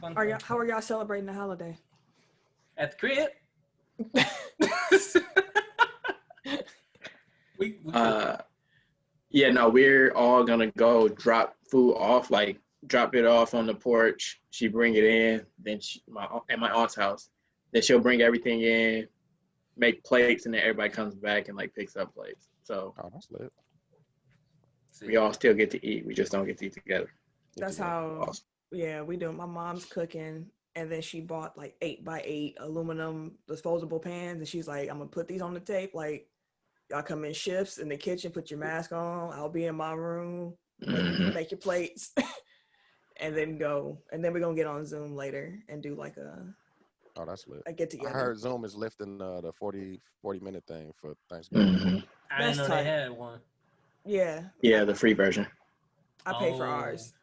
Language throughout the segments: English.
How are y'all celebrating the holiday? At the crib? Yeah, no, we're all gonna go drop food off, like drop it off on the porch. She bring it in, then at my aunt's house. Then she'll bring everything in, make plates, and then everybody comes back and like picks up plates. So that's lit. We all still get to eat. We just don't get to eat together. That's how. Awesome. Yeah, we do. My mom's cooking, and then she bought like 8x8 aluminum disposable pans, and she's like, "I'm gonna put these on the tape. Like, y'all come in shifts in the kitchen, put your mask on. I'll be in my room, make your plates, and then go. And then we're gonna get on Zoom later and do like a." Oh, that's lit. I get together. I heard Zoom is lifting the 40-minute thing for Thanksgiving. I didn't know they had one. Yeah. Yeah, the free version. I pay for ours.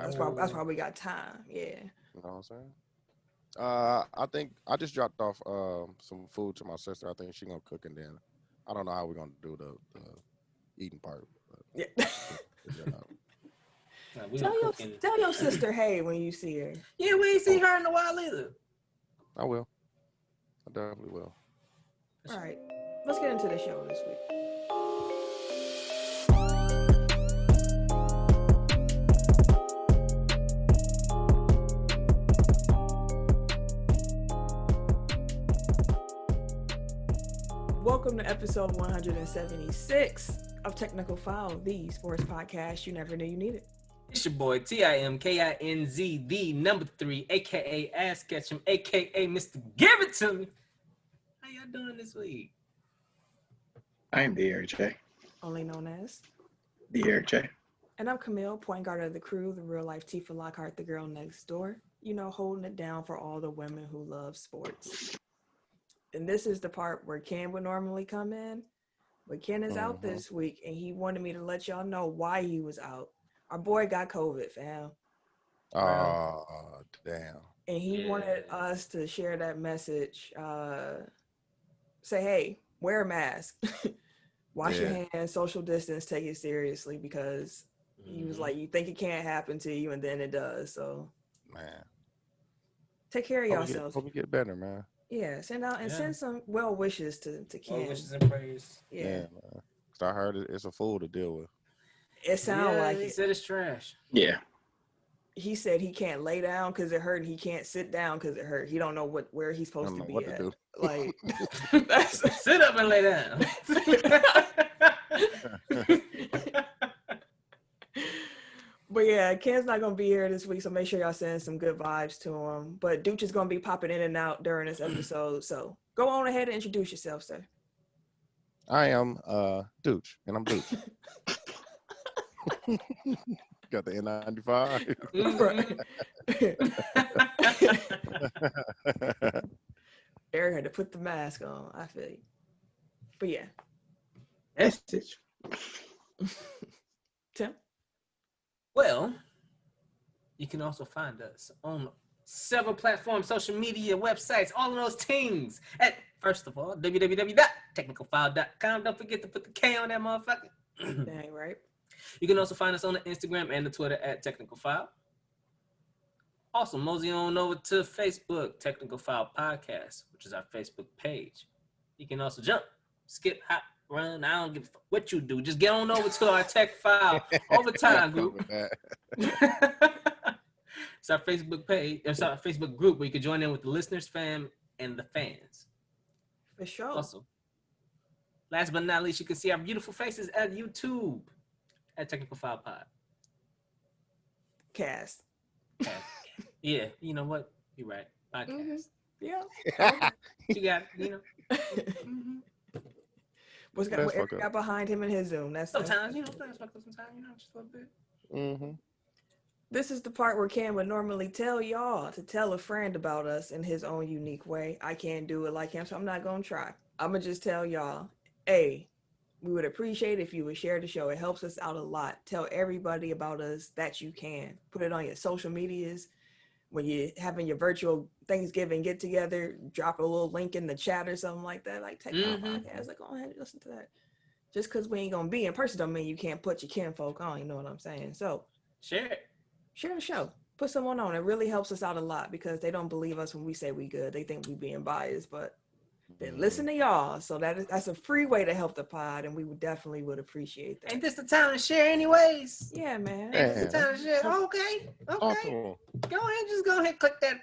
That's why we got time. Yeah. You know what I'm saying? I think I just dropped off some food to my sister. I think she's gonna cook, and then I don't know how we're gonna do the eating part. But, yeah. Tell your sister hey when you see her. Yeah, we ain't seen her in a while either. I will. I definitely will. All right, let's get into the show this week. Welcome to episode 176 of Technical File, the sports podcast you never knew you needed. It's your boy TIMKINZ, the number 3, aka Ass Ketchum, aka Mr. Give It To Me. How y'all doing this week? I am the Eric J. Only known as the Eric J. And I'm Camille, point guard of the crew, the real life Tifa Lockhart, the girl next door. You know, holding it down for all the women who love sports. And this is the part where Ken would normally come in, but Ken is out this week, and he wanted me to let y'all know why he was out. Our boy got COVID, fam. Oh, damn. And he wanted us to share that message. Say, hey, wear a mask. Wash your hands, social distance, take it seriously, because he was like, you think it can't happen to you, and then it does. So, man, take care of yourselves. Hope you get better, man. Yeah, send some well wishes to Ken. Well wishes and praise. Yeah, man. Cause I heard it's a fool to deal with. It sounds like he said it's trash. Yeah. He said he can't lay down because it hurt, and he can't sit down because it hurt. He don't know where he's supposed to be at. Like, sit up and lay down. But yeah, Ken's not gonna be here this week, so make sure y'all send some good vibes to him. But Dooch is gonna be popping in and out during this episode, so go on ahead and introduce yourself, sir. I am Dooch, and I'm Dooch. Got the N95. Eric had to put the mask on. I feel you. But yeah. Message. Tim? Well, you can also find us on several platforms, social media, websites, all of those things. At, first of all, www.technicalfile.com. Don't forget to put the K on that motherfucker. Dang right. You can also find us on the Instagram and the Twitter at Technical File. Also, mosey on over to Facebook, Technical File Podcast, which is our Facebook page. You can also jump, skip, hop, run. I don't give a fuck what you do. Just get on over to our Tech File Overtime group. It's our Facebook page. It's our Facebook group where you can join in with the listeners, fam, and the fans. For sure. Also, last but not least, you can see our beautiful faces at YouTube at Technical File Pod. Cast. Yeah, you know what? You're right. Podcast. Mm-hmm. Yeah. You got it, you know. What's got what Eric got behind him in his Zoom? That's sometimes, you know, sometimes, you know, just a little bit. Mm-hmm. This is the part where Ken would normally tell y'all to tell a friend about us in his own unique way. I can't do it like him, so I'm not gonna try. I'm gonna just tell y'all, hey, we would appreciate if you would share the show. It helps us out a lot. Tell everybody about us that you can. Put it on your social medias. When you're having your virtual Thanksgiving get together, drop a little link in the chat or something like that. Like, take my podcast. Like, go ahead and listen to that. Just because we ain't gonna be in person don't mean you can't put your kinfolk on. You know what I'm saying? So share it. Share the show. Put someone on. It really helps us out a lot because they don't believe us when we say we good. They think we being biased, but they listen to y'all. So that's a free way to help the pod, and we would definitely appreciate that. Ain't this the time to share anyways? Yeah, man. Ain't this the time to share? Okay. Awesome. Go ahead, click that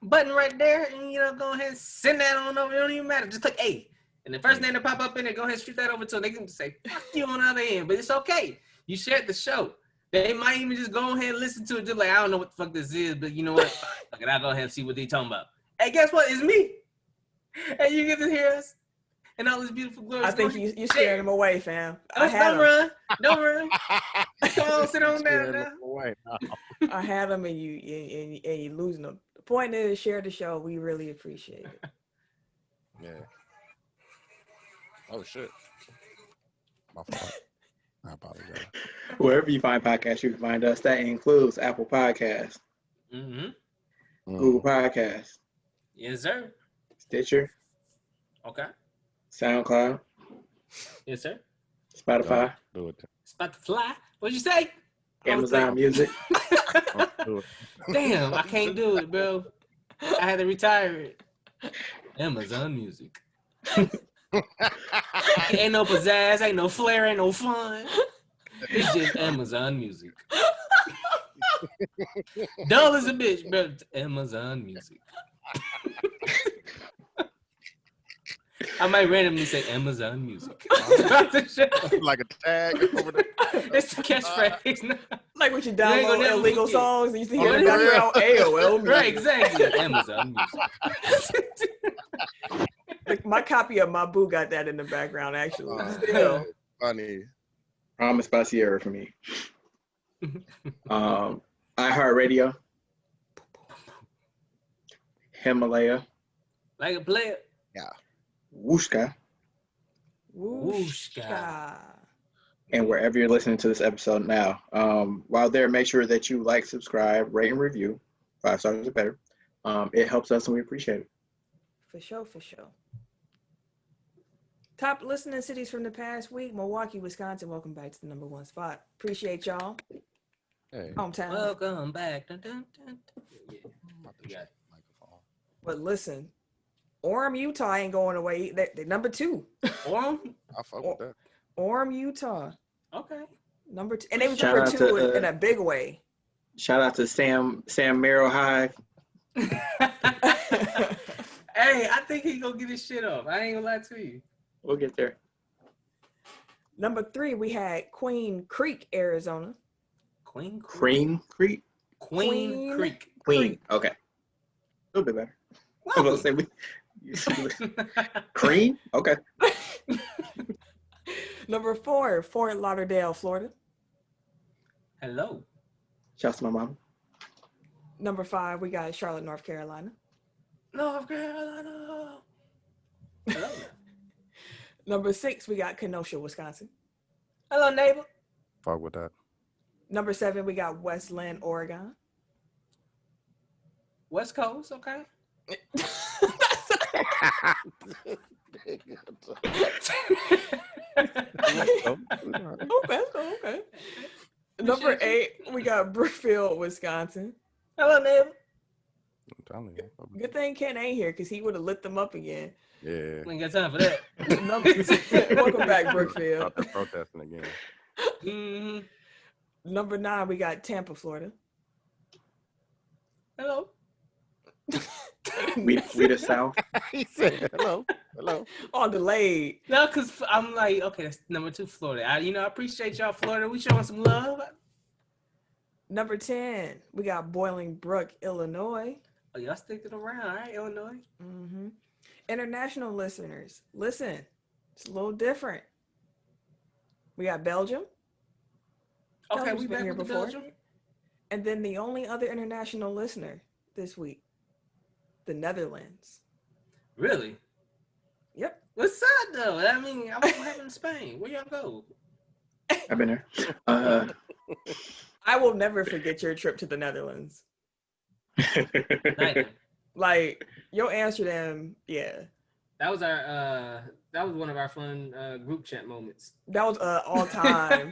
button right there, and go ahead and send that on over. It don't even matter. Just click A. And the first name that pop up in there, go ahead and shoot that over to them. They can say, fuck you on the other end, but it's okay. You shared the show. They might even just go ahead and listen to it. Just like, I don't know what the fuck this is, but you know what? Fuck it, I'll go ahead and see what they talking about. Hey, guess what? It's me. And you get to hear us and all this beautiful glory. I think you're scaring them away, fam. Don't run. Don't run. Come on, sit on down now. I had them and you losing them. The point is, share the show. We really appreciate it. Yeah. Oh shit. My fault. I apologize. Wherever you find podcasts, you can find us. That includes Apple Podcasts, Google Podcasts, Yes, sir. Stitcher, Okay. SoundCloud, Yes, sir. Spotify, Do it. Spotify. What'd you say? Amazon Music. Do it. Damn, I can't do it, bro. I had to retire it. Amazon Music. Ain't no pizzazz, ain't no flair, ain't no fun. It's just Amazon Music. Dull as a bitch, bro. It's Amazon Music. I might randomly say Amazon Music. Like a tag over there. It's the catchphrase. Like when you ain't gonna download never illegal forget. songs and you see Oh, in the background AOL. Right, exactly. Amazon Music. Like my copy of my boo got that in the background actually. Still. Funny. Promise by Sierra for me. iHeartRadio, Himalaya, Like a player. Wooshka, Wooshka. and wherever you're listening to this episode now. While there, make sure that you like, subscribe, rate, and review. 5 stars or better. It helps us and we appreciate it. For sure. Top listening cities from the past week: Milwaukee, Wisconsin. Welcome back to the #1 spot. Appreciate y'all. Hey. Hometown. Welcome back. Dun, dun, dun, dun. Yeah. Microphone. But listen, Orem, Utah ain't going away. They're #2. Orem? I fuck with that. Orem, Utah. Okay. #2. And they was Shout number out 2 to, in a big way. Shout out to Sam Merrill Hive. Hey, I think he gonna get his shit off. I ain't gonna lie to you. We'll get there. #3, we had Queen Creek, Arizona. Queen Creek. Cream Creek? Queen Creek. Queen. Okay. A little bit better. I was gonna say Cream? Okay. #4, Fort Lauderdale, Florida. Hello. Shouts to my mom. #5, we got Charlotte, North Carolina. North Carolina. Hello. #6, we got Kenosha, Wisconsin. Hello, neighbor. Fuck with that. #7, we got Westland, Oregon. West Coast, okay. Okay. #8, we got Brookfield, Wisconsin. Hello, neighbor. I'm telling you. Good thing Ken ain't here because he would have lit them up again. Yeah. We ain't got time for that. Welcome back, Brookfield. Out there protesting again. Mm-hmm. #9, we got Tampa, Florida. Hello. We the South. He said hello. On delayed. No, because I'm like, okay, that's #2, Florida. I appreciate y'all, Florida. We showing some love. #10, we got Bolingbrook, Illinois. Oh, y'all sticking around, all right, Illinois? Mm-hmm. International listeners, listen, it's a little different. We got Belgium. Okay, Belgium's we been back here with the before. Belgium. And then the only other international listener this week, the Netherlands. Really? Yep. What's up, though? I mean, I was having in Spain. Where y'all go? I've been there. I will never forget your trip to the Netherlands. Neither. Like, your Amsterdam, yeah. That was one of our fun group chat moments. That was all time.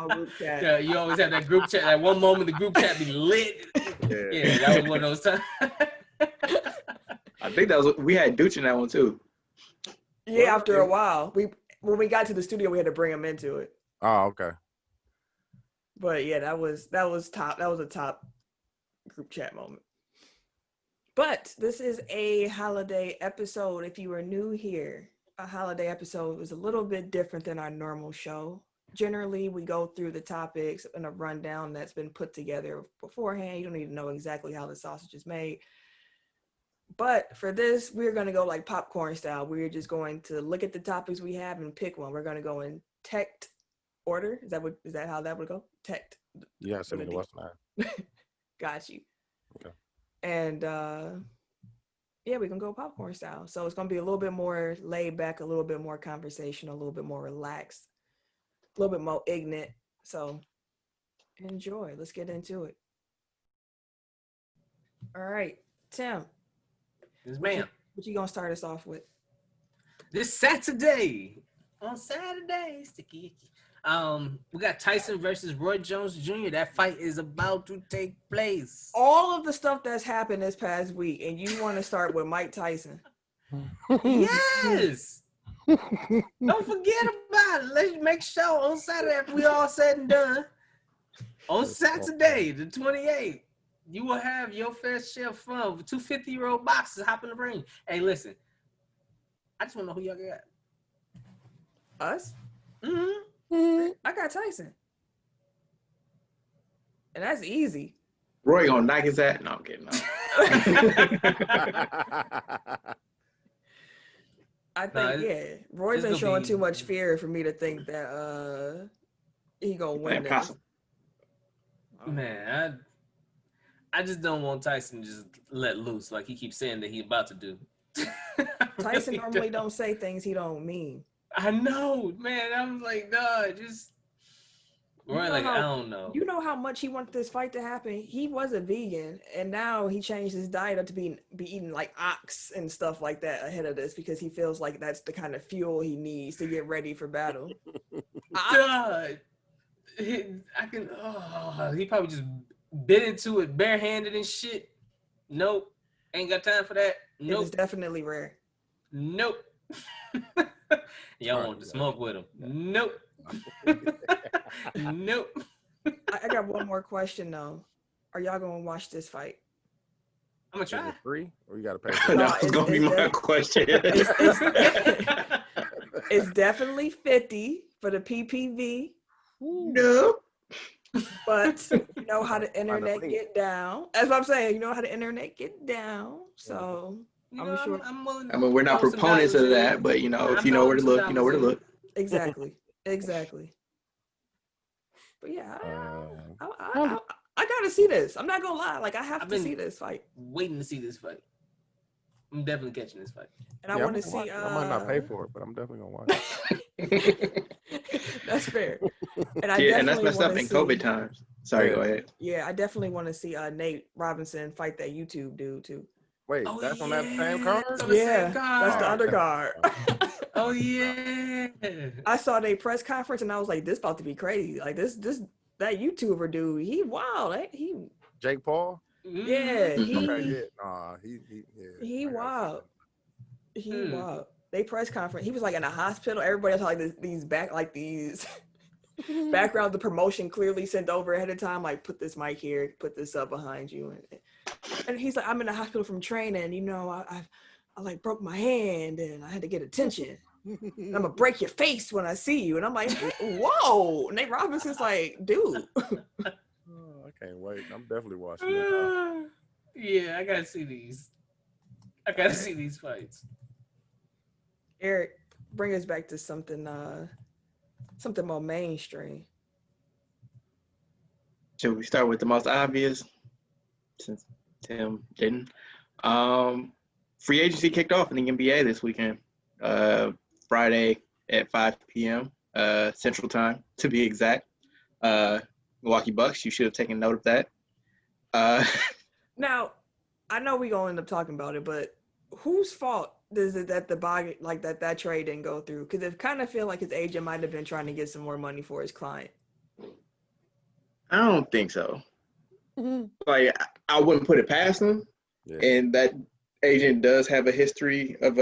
Group chat. Yeah, you always have that group chat. Like one moment the group chat be lit. Yeah, that was one of those times. I think that was we had Dooch in that one too. Yeah, after a while, when we got to the studio, we had to bring him into it. Oh, okay. But yeah, that was top. That was a top group chat moment. But this is a holiday episode. If you are new here, a holiday episode was a little bit different than our normal show. Generally, we go through the topics in a rundown that's been put together beforehand. You don't need to know exactly how the sausage is made. But for this, we're going to go like popcorn style. We're just going to look at the topics we have and pick one. We're going to go in TECK order. Is that how that would go? TECK. Yeah, so what's that? Got you. Okay. And yeah, we can go popcorn style. So it's going to be a little bit more laid back, a little bit more conversational, a little bit more relaxed, a little bit more ignorant. So enjoy. Let's get into it. All right, Tim. Yes, ma'am. What you gonna start us off with? This Saturday, sticky icky. We got Tyson versus Roy Jones Jr. That fight is about to take place. All of the stuff that's happened this past week, and you want to start with Mike Tyson? Yes. Don't forget about it. Let's make sure on Saturday, after we all said and done, on Saturday, the 28th, you will have your fair share of fun with two 50-year-old boxers hop in the ring. Hey, listen, I just want to know who y'all got. Us? Mm-hmm. I got Tyson. And that's easy. Roy gonna knock his ass. No, I'm kidding. No. I think, Roy's been showing too much fear for me to think that he gonna win this. Man, I just don't want Tyson to just let loose like he keeps saying that he about to do. Tyson normally don't say things he don't mean. I know, man. I was like, nah, just Roy, I don't know. You know how much he wanted this fight to happen? He was a vegan, and now he changed his diet up to be eating like ox and stuff like that ahead of this because he feels like that's the kind of fuel he needs to get ready for battle. God, he probably just bit into it barehanded and shit. Nope, ain't got time for that. Nope, it's definitely rare. Nope. Y'all want to smoke with him? Nope. Nope. I got one more question though. Are y'all gonna watch this fight? I'm gonna try. Is it free, or you gotta pay? That was gonna be my question. It's definitely 50 for the PPV. No. But you know how the internet get down. That's what I'm saying. You know how the internet get down. So I'm sure. I'm willing to we're not proponents of that, but if you know where to look, you know where to look. Exactly. But yeah, I gotta see this. I'm not gonna lie. Like I have to see this fight. Waiting to see this fight. I'm definitely catching this fight. And I want to see. I might not pay for it, but I'm definitely gonna watch it. That's fair. And and that's messed up in COVID times. Sorry, go ahead. Yeah, I definitely want to see Nate Robinson fight that YouTube dude too. Wait, that's on that same card? Yeah, that's the undercard. Oh yeah. I saw their press conference and I was like, this about to be crazy. Like this that YouTuber dude, he wild. He Jake Paul? Yeah, he wild. He wild. They press conference. He was like in a hospital. Everybody else had like these background, the promotion clearly sent over ahead of time, like put this mic here, put this up behind you. And he's like, I'm in the hospital from training, I like broke my hand and I had to get attention. And I'm gonna break your face when I see you. And I'm like, whoa. Nate Robinson's like, dude. I can't wait. I'm definitely watching it. Yeah, I gotta see these. I gotta see these fights. Eric, bring us back to something more mainstream. Should we start with the most obvious? Since Tim didn't. Free agency kicked off in the NBA this weekend. Friday at 5 p.m. Central Time, to be exact. Milwaukee Bucks, you should have taken note of that. Now, I know we're going to end up talking about it, but whose fault is it that that trade didn't go through? Because it kind of feel like his agent might have been trying to get some more money for his client. I don't think so. Like, I wouldn't put it past him. Yeah. And that agent does have a history of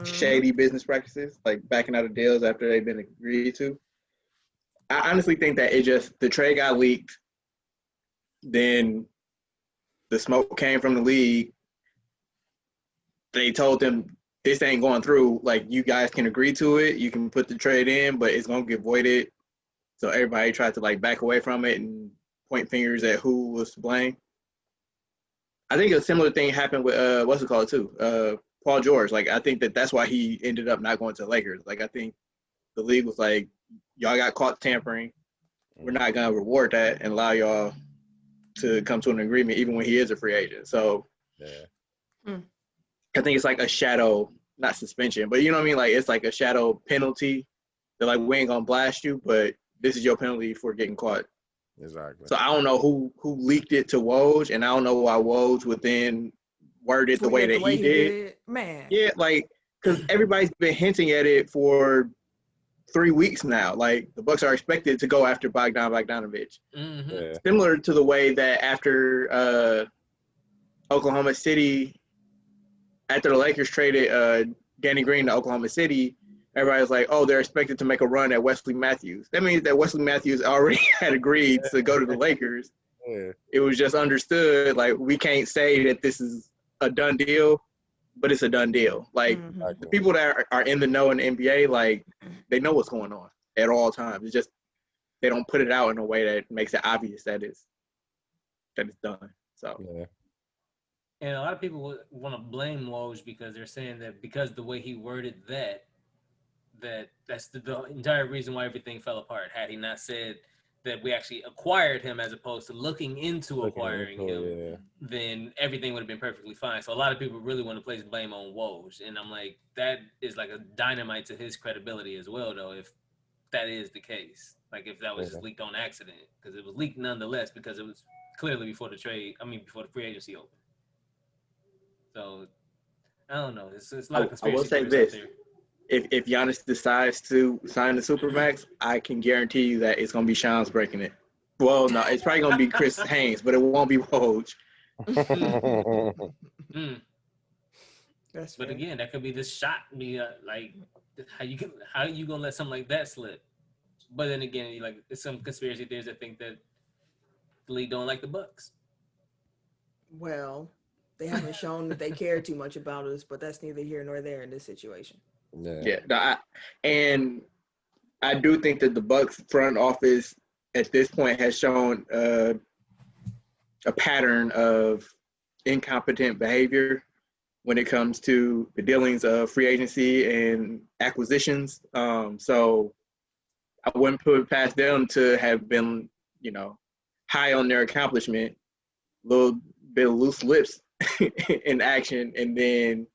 shady business practices, like backing out of deals after they've been agreed to. I honestly think that the trade got leaked, then the smoke came from the league. They told them this ain't going through. Like, you guys can agree to it. You can put the trade in, but it's going to get voided. So everybody tried to, like, back away from it and point fingers at who was to blame. I think a similar thing happened with, what's it called, too? Paul George. Like, I think that's why he ended up not going to the Lakers. Like, I think the league was like, y'all got caught tampering. We're not going to reward that and allow y'all to come to an agreement, even when he is a free agent. So I think it's like a shadow, not suspension, but you know what I mean? Like, it's like a shadow penalty. They're like, we ain't going to blast you, but this is your penalty for getting caught. Exactly. So I don't know who leaked it to Woj, and I don't know why Woj would then word it the way that he did. Man. Yeah, like, because everybody's been hinting at it for 3 weeks now. Like, the Bucks are expected to go after Bogdanovich. Mm-hmm. Yeah. Similar to the way that after Oklahoma City, after the Lakers traded Danny Green to Oklahoma City, everybody was like, oh, they're expected to make a run at Wesley Matthews. That means that Wesley Matthews already had agreed to go to the Lakers. Yeah. It was just understood, like, we can't say that this is a done deal, but it's a done deal. Like, the people that are in the know in the NBA, like, they know what's going on at all times. It's just they don't put it out in a way that makes it obvious that it's done. So Yeah. And a lot of people want to blame Woj because they're saying that because the way he worded that's the entire reason why everything fell apart. Had he not said that we actually acquired him as opposed to looking into acquiring him, then everything would have been perfectly fine. So a lot of people really want to place blame on Woj. And I'm like, that is like a dynamite to his credibility as well, though, if that is the case. Like, if that was just leaked on accident. Because it was leaked nonetheless, because it was clearly before the free agency opened. So, I don't know. It's a lot of conspiracy I will say theories out this. there. If Giannis decides to sign the Supermax, I can guarantee you that it's going to be Shams breaking it. Well, no, it's probably going to be Chris Haynes, but it won't be Woj. That's But fair. again, that could be this shot. Like, how you gonna let something like that slip? But then again, like, there's some conspiracy theories that think that the league don't like the Bucks. Well, they haven't shown that they care too much about us, but that's neither here nor there in this situation. Yeah. And I do think that the Bucks front office at this point has shown a pattern of incompetent behavior when it comes to the dealings of free agency and acquisitions. So I wouldn't put it past them to have been, high on their accomplishment, a little bit of loose lips in action, and then,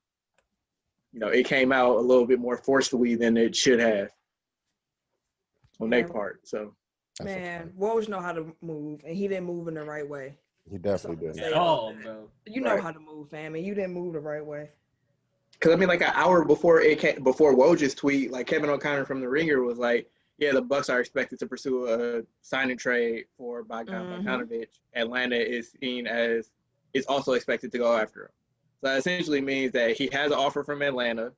it came out a little bit more forcefully than it should have on their part. So, man, Woj know how to move, and he didn't move in the right way. He definitely did. At all, bro. You know how to move, fam, and you didn't move the right way. Because, like an hour before before Woj's tweet, like, Kevin O'Connor from The Ringer was like, yeah, the Bucks are expected to pursue a sign and trade for Bogdanovich. Atlanta is seen as is also expected to go after him. So that essentially means that he has an offer from Atlanta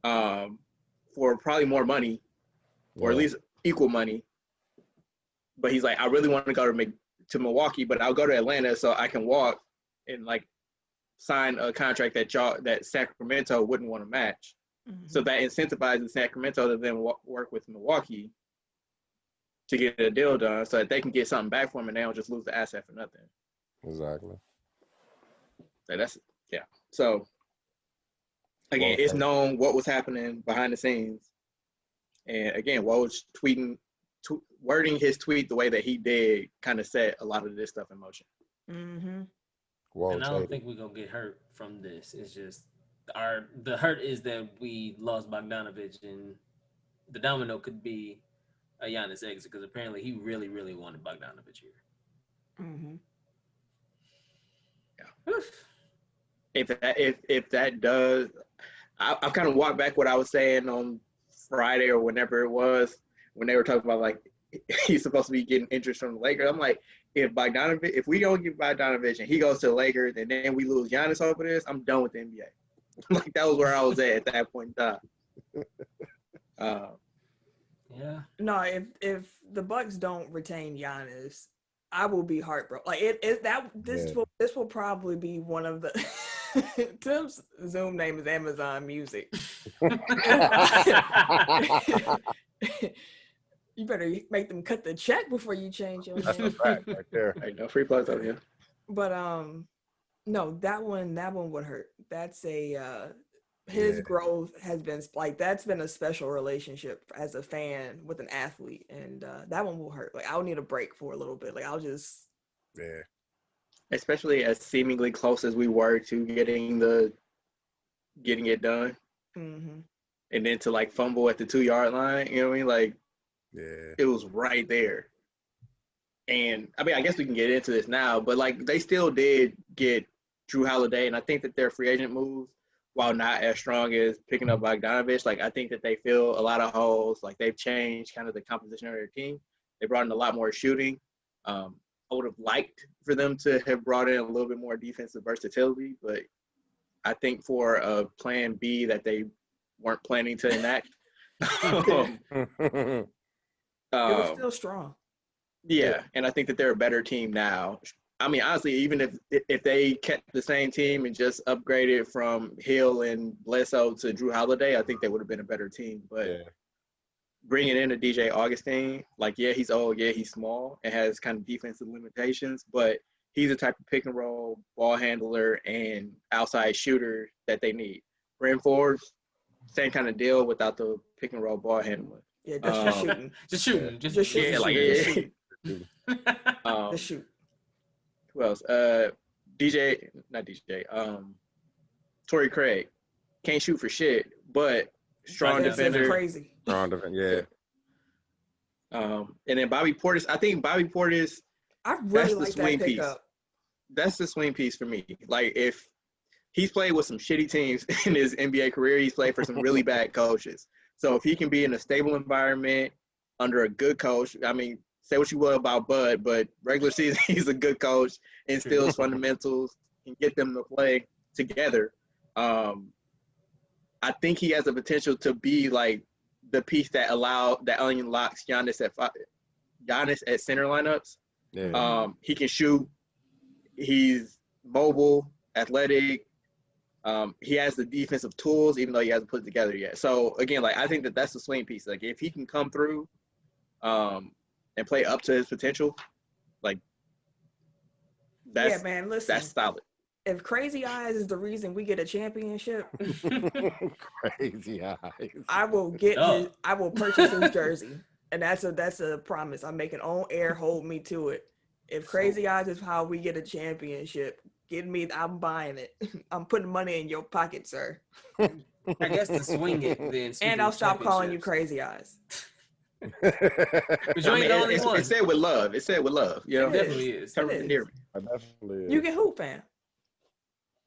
for probably more money, or at least equal money. But he's like, I really want to go to Milwaukee, but I'll go to Atlanta so I can walk and, like, sign a contract that Sacramento wouldn't want to match. So that incentivizes Sacramento to then work with Milwaukee to get a deal done so that they can get something back for him and they don't just lose the asset for nothing. Exactly. So again, it's known what was happening behind the scenes. And again, Woj wording his tweet the way that he did kind of set a lot of this stuff in motion. And I don't think we're going to get hurt from this. It's just the hurt is that we lost Bogdanovich, and the domino could be a Giannis exit because apparently he really, really wanted Bogdanovich here. Yeah. If that does, I've kind of walked back what I was saying on Friday or whenever it was when they were talking about, like, he's supposed to be getting interest from the Lakers. I'm like, if we don't get Bogdanovich and he goes to the Lakers and then we lose Giannis over this, I'm done with the NBA. Like that was where I was at that point in time. Yeah. No, if the Bucks don't retain Giannis, I will be heartbroken. Like this will probably be one of the Tim's Zoom name is Amazon Music. You better make them cut the check before you change your That's a name. fact right there. Hey, no free plugs over here. But no, that one would hurt. That's his growth has been like that's been a special relationship as a fan with an athlete, and that one will hurt. Like I'll need a break for a little bit. Like I'll just especially as seemingly close as we were to getting it done, and then to like fumble at the 2-yard line. You know what I mean? Like it was right there. And I mean, I guess we can get into this now, but like they still did get Drew Holiday, and I think that their free agent moves, while not as strong as picking up Bogdanovich, like I think that they fill a lot of holes. Like they've changed kind of the composition of their team. They brought in a lot more shooting. I would have liked for them to have brought in a little bit more defensive versatility, but I think for a plan B that they weren't planning to enact, it was still strong. Yeah, and I think that they're a better team now. I mean, honestly, even if they kept the same team and just upgraded from Hill and Bledsoe to Drew Holiday, I think they would have been a better team. But bringing in a DJ Augustine, like, yeah, he's old, yeah, he's small and has kind of defensive limitations, but he's the type of pick and roll, ball handler, and outside shooter that they need. Bryn Forbes, same kind of deal without the pick and roll ball handler. Yeah, just shooting. Just shooting. Just shooting. Yeah, like, Just shoot. Who else? Torrey Craig can't shoot for shit, but strong defender. Crazy. Strong defender, And then Bobby Portis. I think Bobby Portis. I really like that pickup. That's the swing piece for me. Like if he's played with some shitty teams in his NBA career, he's played for some really bad coaches. So if he can be in a stable environment under a good coach, I mean, say what you will about Bud, but regular season, he's a good coach, instills fundamentals, can get them to play together. I think he has the potential to be like the piece that unlocks Giannis at center lineups. Yeah. He can shoot. He's mobile, athletic. He has the defensive tools, even though he hasn't put it together yet. So again, like I think that that's the swing piece. Like if he can come through, and play up to his potential, like that's listen, that's solid. If Crazy Eyes is the reason we get a championship, Crazy Eyes, I will purchase his jersey, and that's a promise. I'm making on air. Hold me to it. If Crazy Eyes is how we get a championship, I'm buying it. I'm putting money in your pocket, sir. I guess to swing it then. And I'll stop calling you Crazy Eyes. But you ain't the only one. It's said with love. It's said with love. You know? It definitely is. You get who, fam?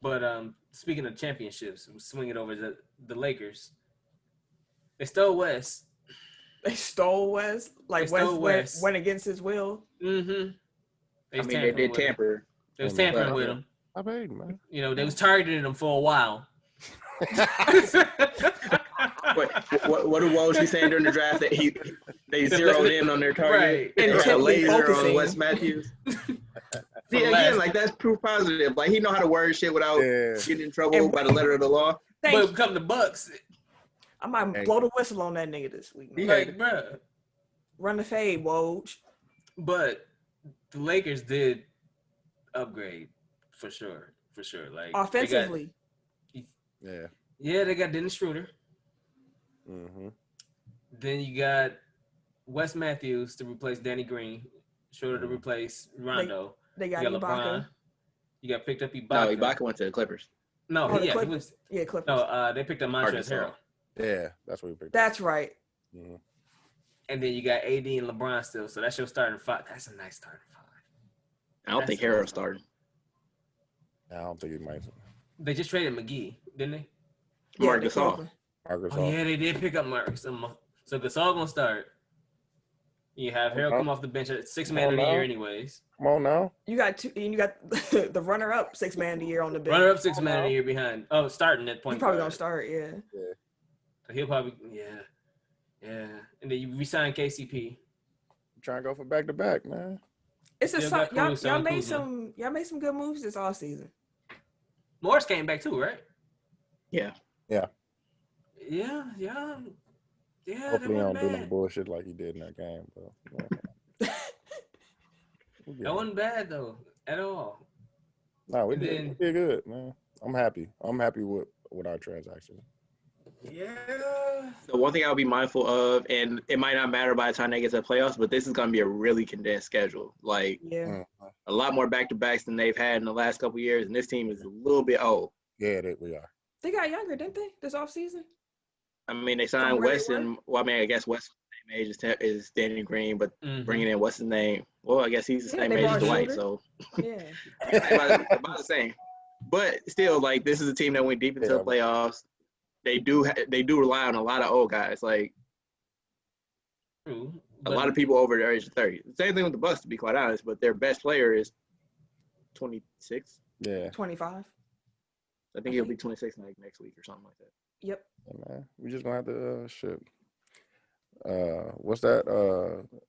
But speaking of championships, we'll swing it over to the Lakers. They stole West. They stole West? Like West went against his will? Mm-hmm. They did tamper. They was tampering with him. I paid, man. You know, they was targeting him for a while. What do Woj be saying during the draft that they zeroed in on their target? Right. And had a laser on Wes Matthews. See, again, like that's proof positive. Like he know how to word shit without getting in trouble by the letter of the law. But come to Bucks, I might blow the whistle on that nigga this week. Like, bruh. Run the fade, Woj. But the Lakers did upgrade for sure. Like offensively. They got Dennis Schroeder. Mm-hmm. Then you got Wes Matthews to replace Danny Green. Schroeder to replace Rondo. They got LeBron. You got picked up Ibaka. No, Ibaka went to the Clippers. No, Clippers. Clippers. No, they picked up Montrezl Harrell. Yeah, that's what we picked up. That's right. Mm-hmm. And then you got AD and LeBron still. So that's your starting five. That's a nice starting five. I don't think Harrell started. I don't think he might. They just traded McGee, didn't they? Marc Gasol. Oh, yeah, they did pick up Marcus. So Gasol gonna start. You have Harold come off the bench at 6th man of the year, anyways. Come on now. You got the runner-up 6th man of the year on the bench. Runner-up 6th man of the year behind. Oh, starting at point. He's probably gonna start. Yeah. So he'll probably and then you resign KCP. Trying to go for back-to-back, man. It's y'all made some good moves this off season. Morris came back too, right? Yeah. Hopefully he don't do no bullshit like he did in that game, bro. That wasn't bad though, at all. No, we did good, man. I'm happy. I'm happy with our transaction. Yeah. The one thing I'll be mindful of, and it might not matter by the time they get to the playoffs, but this is going to be a really condensed schedule. Like, a lot more back-to-backs than they've had in the last couple of years, and this team is a little bit old. Yeah, we are. They got younger, didn't they, this offseason? I mean, they signed Weston. Well, I mean, I guess Weston's same age is Danny Green, but bringing in what's his name? Well, I guess he's the same age as Dwight, so about the same. But still, like, this is a team that went deep into the playoffs. They do rely on a lot of old guys, like a lot of people over the age of 30. Same thing with the Bucks, to be quite honest. But their best player is 26. Yeah, 25. I think he'll be 26 like next week or something like that. Yep. Yeah, man, we just gonna have to shit. What's that?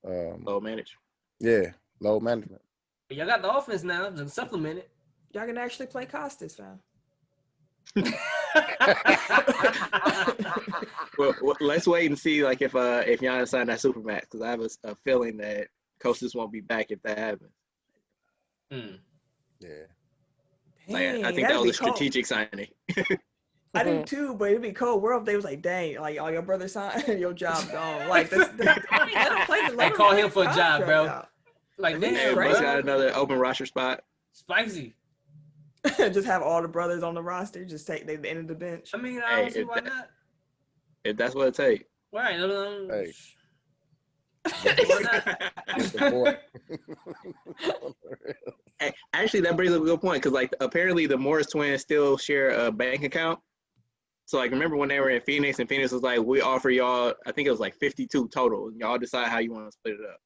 Low manage. Yeah, low management. Y'all got the offense now to supplement it. Y'all can actually play Costas, fam. well, let's wait and see, like if Giannis signed that Supermax, because I have a feeling that Costas won't be back if that happens. Yeah. Dang, I think that was a strategic signing. I do too, but it'd be cold. World if they was like, dang, like all your brother signed, your job gone. Like this, they call him for a job, bro. Out. Like damn, bro. Got another open roster spot. Spicy. Just have all the brothers on the roster. Just take the end of the bench. I mean, I don't see why not. If that's what it takes. Right. Hey. Hey, actually, that brings up a good point, because like apparently the Morris twins still share a bank account. So like, remember when they were in Phoenix, and Phoenix was like, we offer y'all, I think it was like 52 total, and y'all decide how you want to split it up.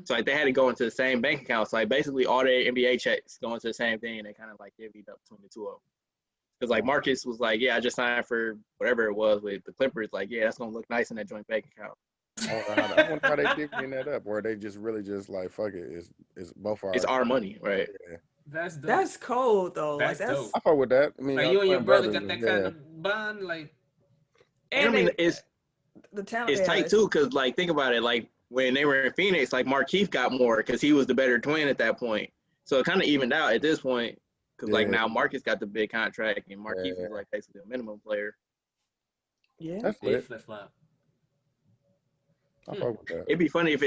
So like they had to go into the same bank account. So like basically all their NBA checks go into the same thing, and they kind of like divvied up between the two of them. Because like Marcus was like, yeah, I just signed for whatever it was with the Clippers. Like, yeah, that's gonna look nice in that joint bank account. I wonder how they divvying that up, or they just really just like fuck it. It's both our. It's our money, right? Yeah. That's dope. That's cold though. That's like, dope. I fuck with that. I mean, like you and your brother got that kind of bond, like. And I mean, it's the talent. It's tight too, because like think about it, like when they were in Phoenix, like Markieff got more because he was the better twin at that point. So it kind of evened out at this point, because like now Marcus got the big contract and Markieff is like basically a minimum player. Yeah, that's lit. Flip-flop. I fuck with that. It'd be funny if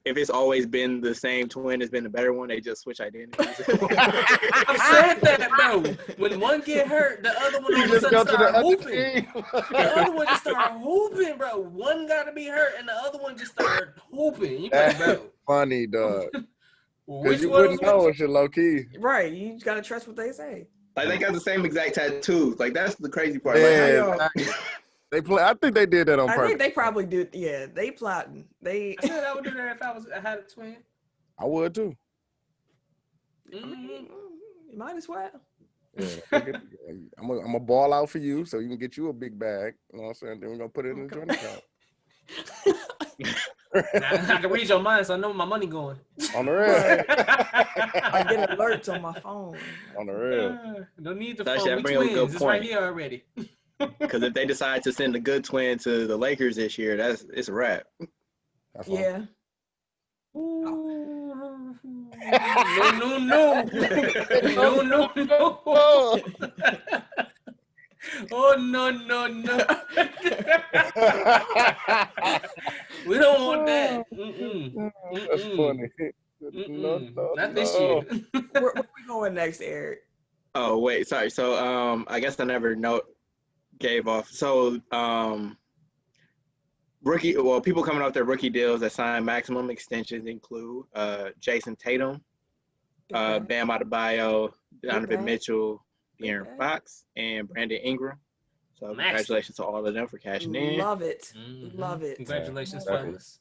it's always been the same twin has been the better one. They just switch identities. I've said that, bro. When one get hurt, the other one all of a sudden start hooping. The other one just start hooping, bro. One got to be hurt, and the other one just start hooping. You like, bro. Funny, dog. Which you one wouldn't know it's your low key. right. You just gotta trust what they say. Like they got the same exact tattoos. Like that's the crazy part. Yeah, like, they play. I think they did that on purpose. I think they probably do. Yeah, they plotting. I said I would do that if I had a twin. I would too. You might as well. Yeah, I'm gonna ball out for you so you can get you a big bag. You know what I'm saying? Then we're gonna put it in the joint account. I can read your mind, so I know where my money going. On the real. I get alerts on my phone. On the real. Don't need the That's phone. We bring up a good twins. It's right point. here already. Because if they decide to send a good twin to the Lakers this year, it's a wrap. Yeah. No. Oh no. We don't want that. That's funny. No, Not this year. Where we going next, Eric? Oh wait, sorry. So I guess I never gave off. So people coming off their rookie deals that signed maximum extensions include Jason Tatum, Bam Adebayo, Donovan Mitchell, De'Aaron Fox, and Brandon Ingram. So congratulations to all of them for cashing in. Love it. Love it. Congratulations, Love fellas.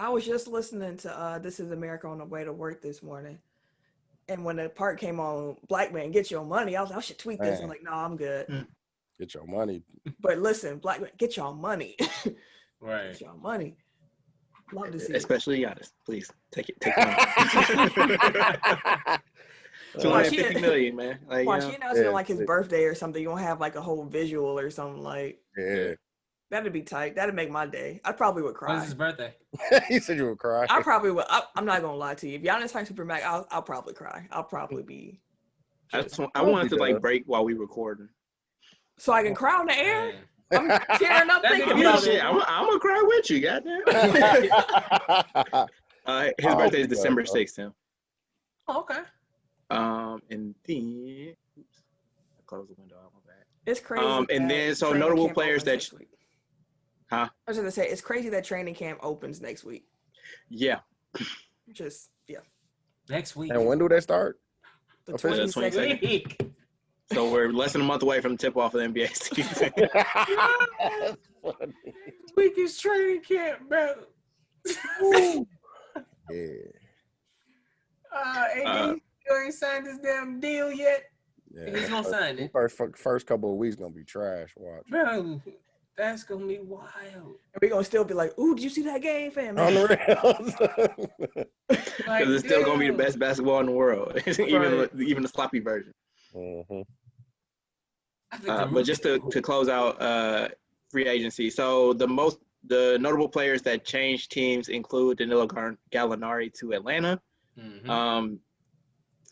I was just listening to This Is America on the way to work this morning. And when the part came on, Black man, get your money, I was like, I should tweet this. I'm like, no, I'm good. Get your money. But listen, Black man, get your money. Right. Get your money. Love to see Especially Giannis. Please take it. Take it. 250 million, man. Like, watch, he announced it on like his yeah. birthday or something. You're gonna have like a whole visual or something like. Yeah. That'd be tight. That'd make my day. I probably would cry. When's his birthday? He said you would cry. I probably would. I'm not gonna lie to you. If Giannis fights Super Mac, I'll probably cry. I'll probably be. I wanted to like break while we recording. So I can cry on the air. Man. I'm tearing up That'd thinking be about shit. it. I'm gonna cry with you, goddamn. His birthday is December 6th, Tim. Oh, okay. And then, oops, I closed the window. My bad. It's crazy. And then so training notable camp players opens that, next week. huh? I was gonna say it's crazy that training camp opens next week. Yeah. Just Next week. And when do they start? the Officially? 22nd. Week. So we're less than a month away from the tip off of the NBA season. That's funny. Week is training camp, bro. Yeah. AD still ain't signed this damn deal yet. Yeah. He's gonna sign it. First couple of weeks gonna be trash. Watch. Bro, that's gonna be wild. And we're gonna still be like, ooh, did you see that game, fam? On the Like, Because it's still gonna be the damn. best basketball in the world, even the sloppy version. Mhm. I think But just to close out free agency, so the notable players that changed teams include Danilo Gallinari to Atlanta. Mhm.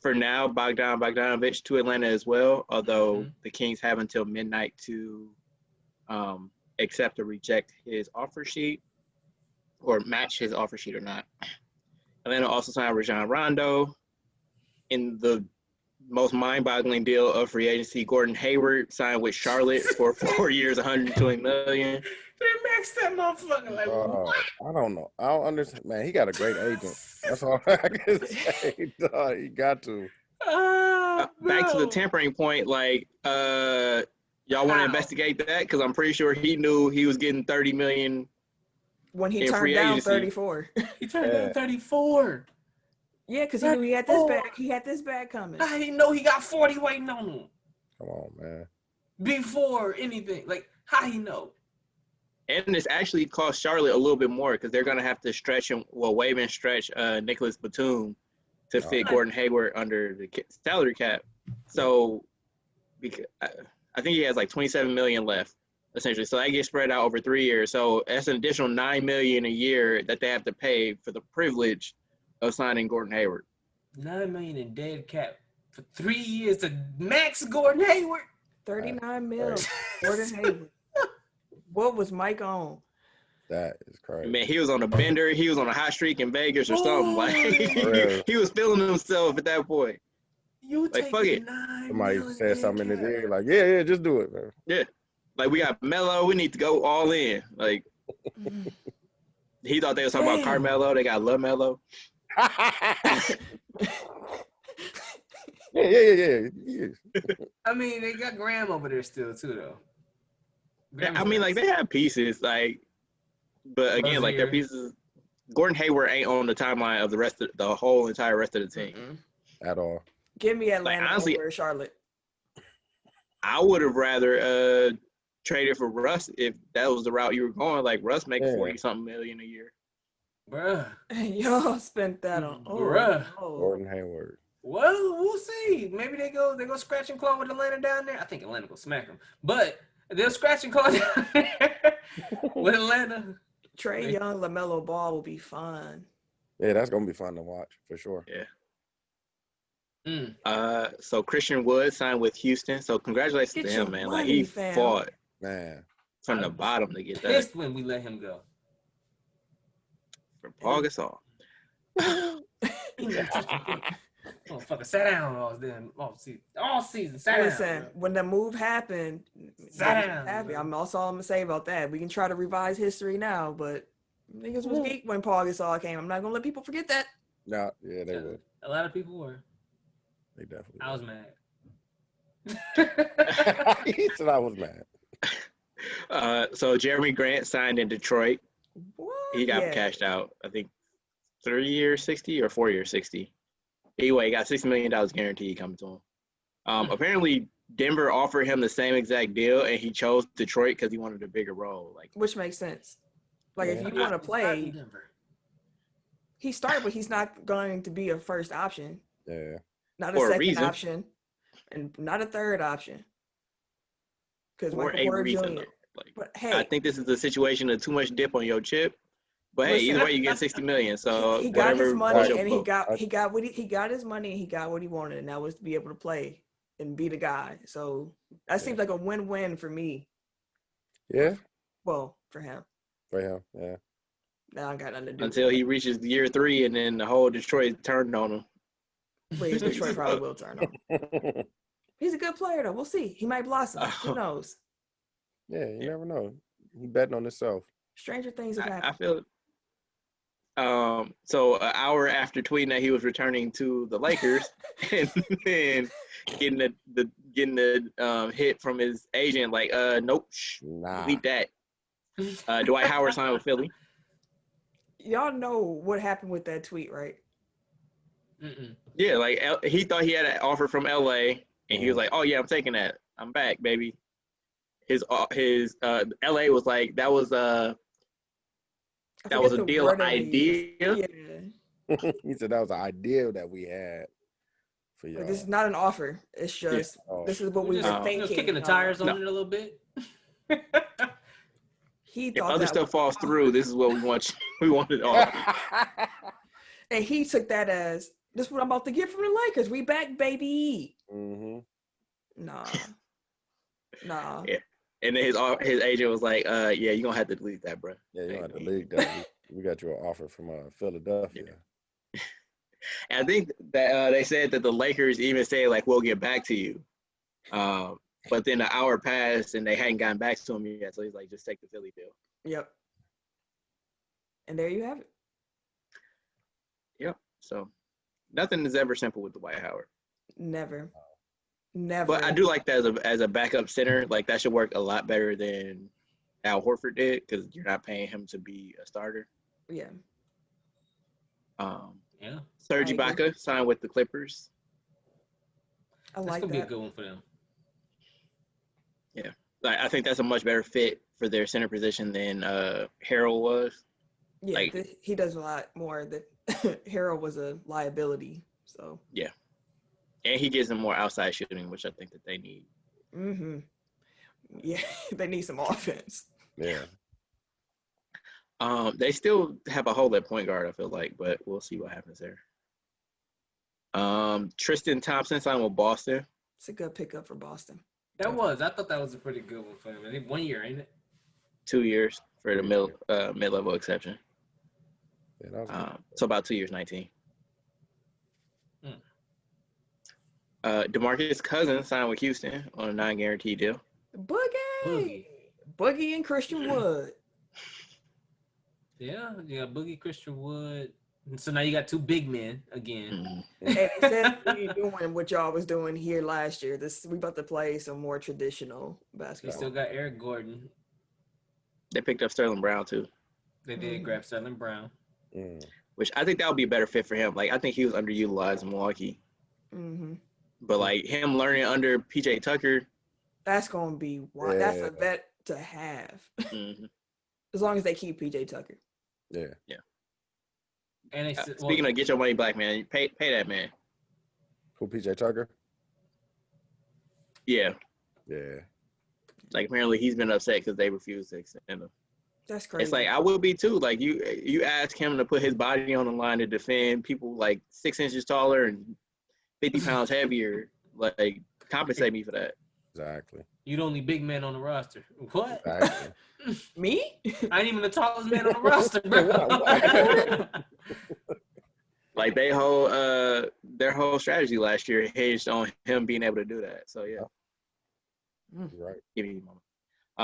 For now, Bogdanovic to Atlanta as well, although the Kings have until midnight to accept or reject his offer sheet or match his offer sheet or not. Atlanta also signed Rajon Rondo. In the most mind-boggling deal of free agency, Gordon Hayward signed with Charlotte for 4 years, $120 million. They maxed that motherfucker like what? I don't know. I don't understand. Man, he got a great agent. That's all I can say. Dog, he got to. Back to the Bro. tampering point, like, y'all want to How? investigate that? Because I'm pretty sure he knew he was getting $30 million. When he In turned free down agency. 34. He turned down 34. Yeah, because he knew he had this bag. He had this bag coming. I didn't know he got 40 waiting on him Come on, man. before anything. Like, how he know? And it's actually cost Charlotte a little bit more because they're going to have to stretch him, waive and stretch Nicholas Batum to fit Gordon Hayward under the salary cap. So because I think he has like $27 million left, essentially. So that gets spread out over 3 years. So that's an additional $9 million a year that they have to pay for the privilege of signing Gordon Hayward. $9 million in dead cap for 3 years to max Gordon Hayward. 39 mil. Gordon Hayward. What was Mike on? That is crazy. Man, he was on a bender. He was on a hot streak in Vegas or something. Like real. he was feeling himself at that point. You Like, take fuck it. Somebody said something in his ear, like, yeah, just do it, man. Yeah. Like, we got Melo. We need to go all in. Like, he thought they was talking about Damn. Carmelo. They got LaMelo. Yeah. I mean, they got Graham over there still too, though. Yeah, I mean, like, they have pieces. Like, but again, like, their pieces. Gordon Hayward ain't on the timeline of the whole entire rest of the team. At all. Give me Atlanta honestly, over Charlotte. I would have rather traded for Russ if that was the route you were going. Like, Russ makes 40-something million a year. Bruh. Y'all spent that on. Oh, Bruh. no. Gordon Hayward. Well, we'll see. Maybe they go scratch and claw with Atlanta down there. I think Atlanta will smack them, but they'll scratch and claw down there with Atlanta. Trae Young, LaMelo Ball will be fun. Yeah, that's gonna be fun to watch for sure. Yeah. So Christian Wood signed with Houston. So congratulations Get to your him, man. money, Like, he fam. fought Man. from the bottom to get that. Pissed when we let him go. For Paul Gasol. Motherfucker, sat down all season. Sat down. Listen, when the move happened, Sat down, happy. bro. I'm also all I'm gonna say about that. We can try to revise history now, but niggas was geek when Paul Gasol came. I'm not gonna let people forget that. No, yeah, they would. A lot of people were. They definitely I would. was mad. He said I was mad. So Jeremy Grant signed in Detroit. What? he got cashed out. I think 3 years 60 or 4 years 60. Anyway, he got $60 million guaranteed coming to him. Apparently, Denver offered him the same exact deal, and he chose Detroit because he wanted a bigger role. Like, which makes sense. Like if you want to play, he started, but he's not going to be a first option. Yeah. Not a second option, and not a third option. Because Michael Porter Jr. Like, but hey, I think this is a situation of too much dip on your chip. But hey, either way, you get $60 million. So he got his money, and he got what he got his money, and he got what he wanted, and that was to be able to play and be the guy. So that seems like a win-win for me. Yeah. Well, for him. For him, yeah. Now I got nothing to do. Until he reaches year 3, and then the whole Detroit turned on him. Well, Detroit probably will turn on him. He's a good player, though. We'll see. He might blossom. Who knows? Yeah, you never know. He betting on himself. Stranger things have happened. I feel. So an hour after tweeting that he was returning to the Lakers, and then getting the hit from his agent, like, nope, delete that. Dwight Howard signed with Philly. Y'all know what happened with that tweet, right? Yeah, like he thought he had an offer from LA, and he was like, "Oh yeah, I'm taking that. I'm back, baby." His LA was like, that was a deal idea. Yeah. He said that was an idea that we had for y'all. Like, this is not an offer. It's just this is what we were thinking. Just kicking the tires on it a little bit. He thought if other stuff falls through, this is what we want. We want it all. And he took that as, this is what I'm about to get from the Lakers. We back, baby. Nah. Yeah. And then his agent was like, yeah, you're going to have to delete that, bro. Yeah, you're going to have to delete that. We got you an offer from Philadelphia. Yeah. And I think that they said that the Lakers even said, like, we'll get back to you. But then an hour passed, and they hadn't gotten back to him yet. So he's like, just take the Philly deal. Yep. And there you have it. Yep. So nothing is ever simple with Dwight Howard. Never. Never. But I do like that as a backup center. Like, that should work a lot better than Al Horford did, because you're not paying him to be a starter. Yeah. Serge Ibaka signed with the Clippers. I like that's gonna that. be a good one for them. Yeah, I think that's a much better fit for their center position than Harrell was. Yeah, like, he does a lot more. That Harrell was a liability. So yeah, and he gives them more outside shooting, which I think that they need. Yeah, they need some offense. Yeah. They still have a hole at point guard, I feel like, but we'll see what happens there. Tristan Thompson signed with Boston. It's a good pickup for Boston. I thought that was a pretty good one for him. I think 1 year, ain't it? 2 years for the mid-level exception. Yeah, that was so about 2 years, 19. DeMarcus Cousins signed with Houston on a non-guaranteed deal. Boogie and Christian Wood. Yeah, you got Boogie, Christian Wood. So now you got two big men again. And they said we doing what y'all was doing here last year. We about to play some more traditional basketball. You still got Eric Gordon. They picked up Sterling Brown too. They did grab Sterling Brown. Which I think that would be a better fit for him. Like, I think he was underutilized in Milwaukee. But like him learning under PJ Tucker, that's gonna be that's a vet to have. As long as they keep PJ Tucker. Yeah. And speaking of get your money back, man, pay that man. Who, PJ Tucker? Yeah. Yeah. Like, apparently he's been upset because they refused to extend him. That's crazy. It's like, I will be too. Like, you ask him to put his body on the line to defend people like 6 inches taller and 50 pounds heavier. Like, compensate me for that. Exactly. You the only big man on the roster. What? Exactly. Me? I ain't even the tallest man on the roster, bro. Like, their whole strategy last year hinged on him being able to do that. So yeah. Right. Give me a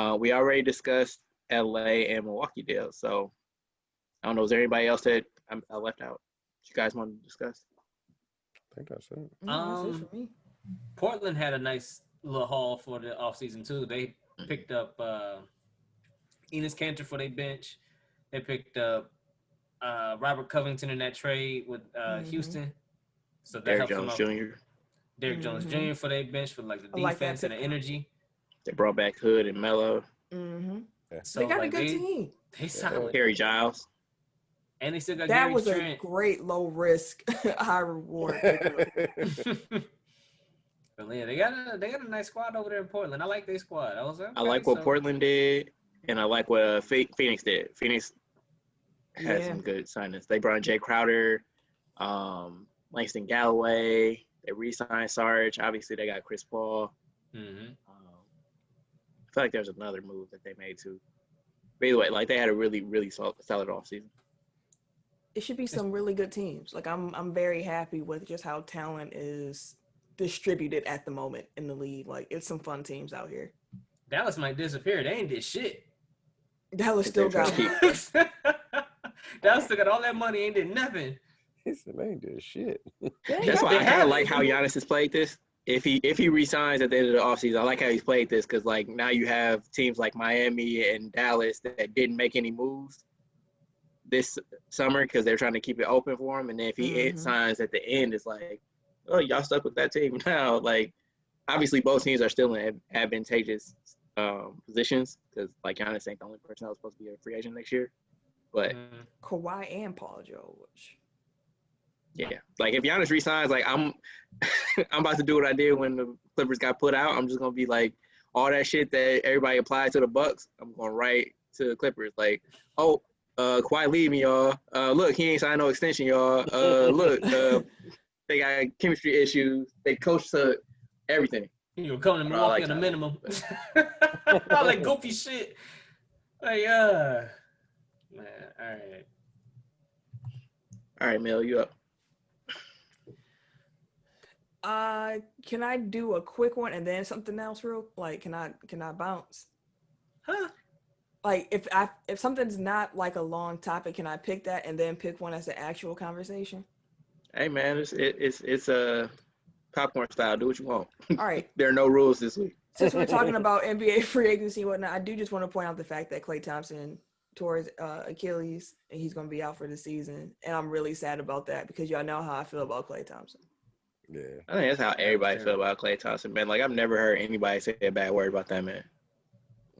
moment. We already discussed LA and Milwaukee deals. So I don't know. Is there anybody else that I left out you guys want to discuss? I think that's it. That's it for me. Portland had a nice little haul for the offseason too. They picked up Enes Kanter for their bench. They picked up Robert Covington in that trade with Houston. So that Derrick helps Jones them out. Jr. Derrick Jones Jr. for their bench for like the defense and the energy. They brought back Hood and Melo. So they got like, a good team. They solid. Harry Giles. And they still got that Gary was Trent. a great low risk, high reward. But yeah, they got a nice squad over there in Portland. I like their squad. I like what Portland did, and I like what Phoenix did. Phoenix had some good signings. They brought in Jay Crowder, Langston Galloway. They re-signed Sarge. Obviously, they got Chris Paul. I feel like there's another move that they made too. But either way, like they had a really, really solid offseason. It should be some really good teams. Like I'm very happy with just how talent is distributed at the moment in the league. Like it's some fun teams out here. Dallas might disappear. They ain't did shit. Dallas still got Dallas still got all that money, ain't did nothing. He said they ain't did shit. That's why I kind of like how Giannis has played this. If he resigns at the end of the offseason, I like how he's played this because like now you have teams like Miami and Dallas that didn't make any moves this summer because they're trying to keep it open for him. And then if he signs at the end, it's like, oh, y'all stuck with that team now. Like, obviously, both teams are still in advantageous positions because, like, Giannis ain't the only person that was supposed to be a free agent next year. But Kawhi and Paul George. Yeah, like if Giannis resigns, like I'm about to do what I did when the Clippers got put out. I'm just gonna be like all that shit that everybody applied to the Bucks. I'm gonna write to the Clippers like, oh, Kawhi leaving, y'all. Look, he ain't signed no extension, y'all. Look, they got chemistry issues. They coach to everything. You were coming to Milwaukee on the minimum. All that goofy shit. Like, man, all right. All right, Mel, you up. Can I do a quick one and then something else real? Like, can I bounce? Huh? Like, if something's not like a long topic, can I pick that and then pick one as an actual conversation? Hey man, it's a popcorn style. Do what you want. All right. There are no rules this week. Since we're talking about NBA free agency and whatnot, I do just want to point out the fact that Klay Thompson tore his Achilles and he's going to be out for the season. And I'm really sad about that because y'all know how I feel about Klay Thompson. Yeah. I think that's how everybody feel about Klay Thompson, man. Like, I've never heard anybody say a bad word about that man.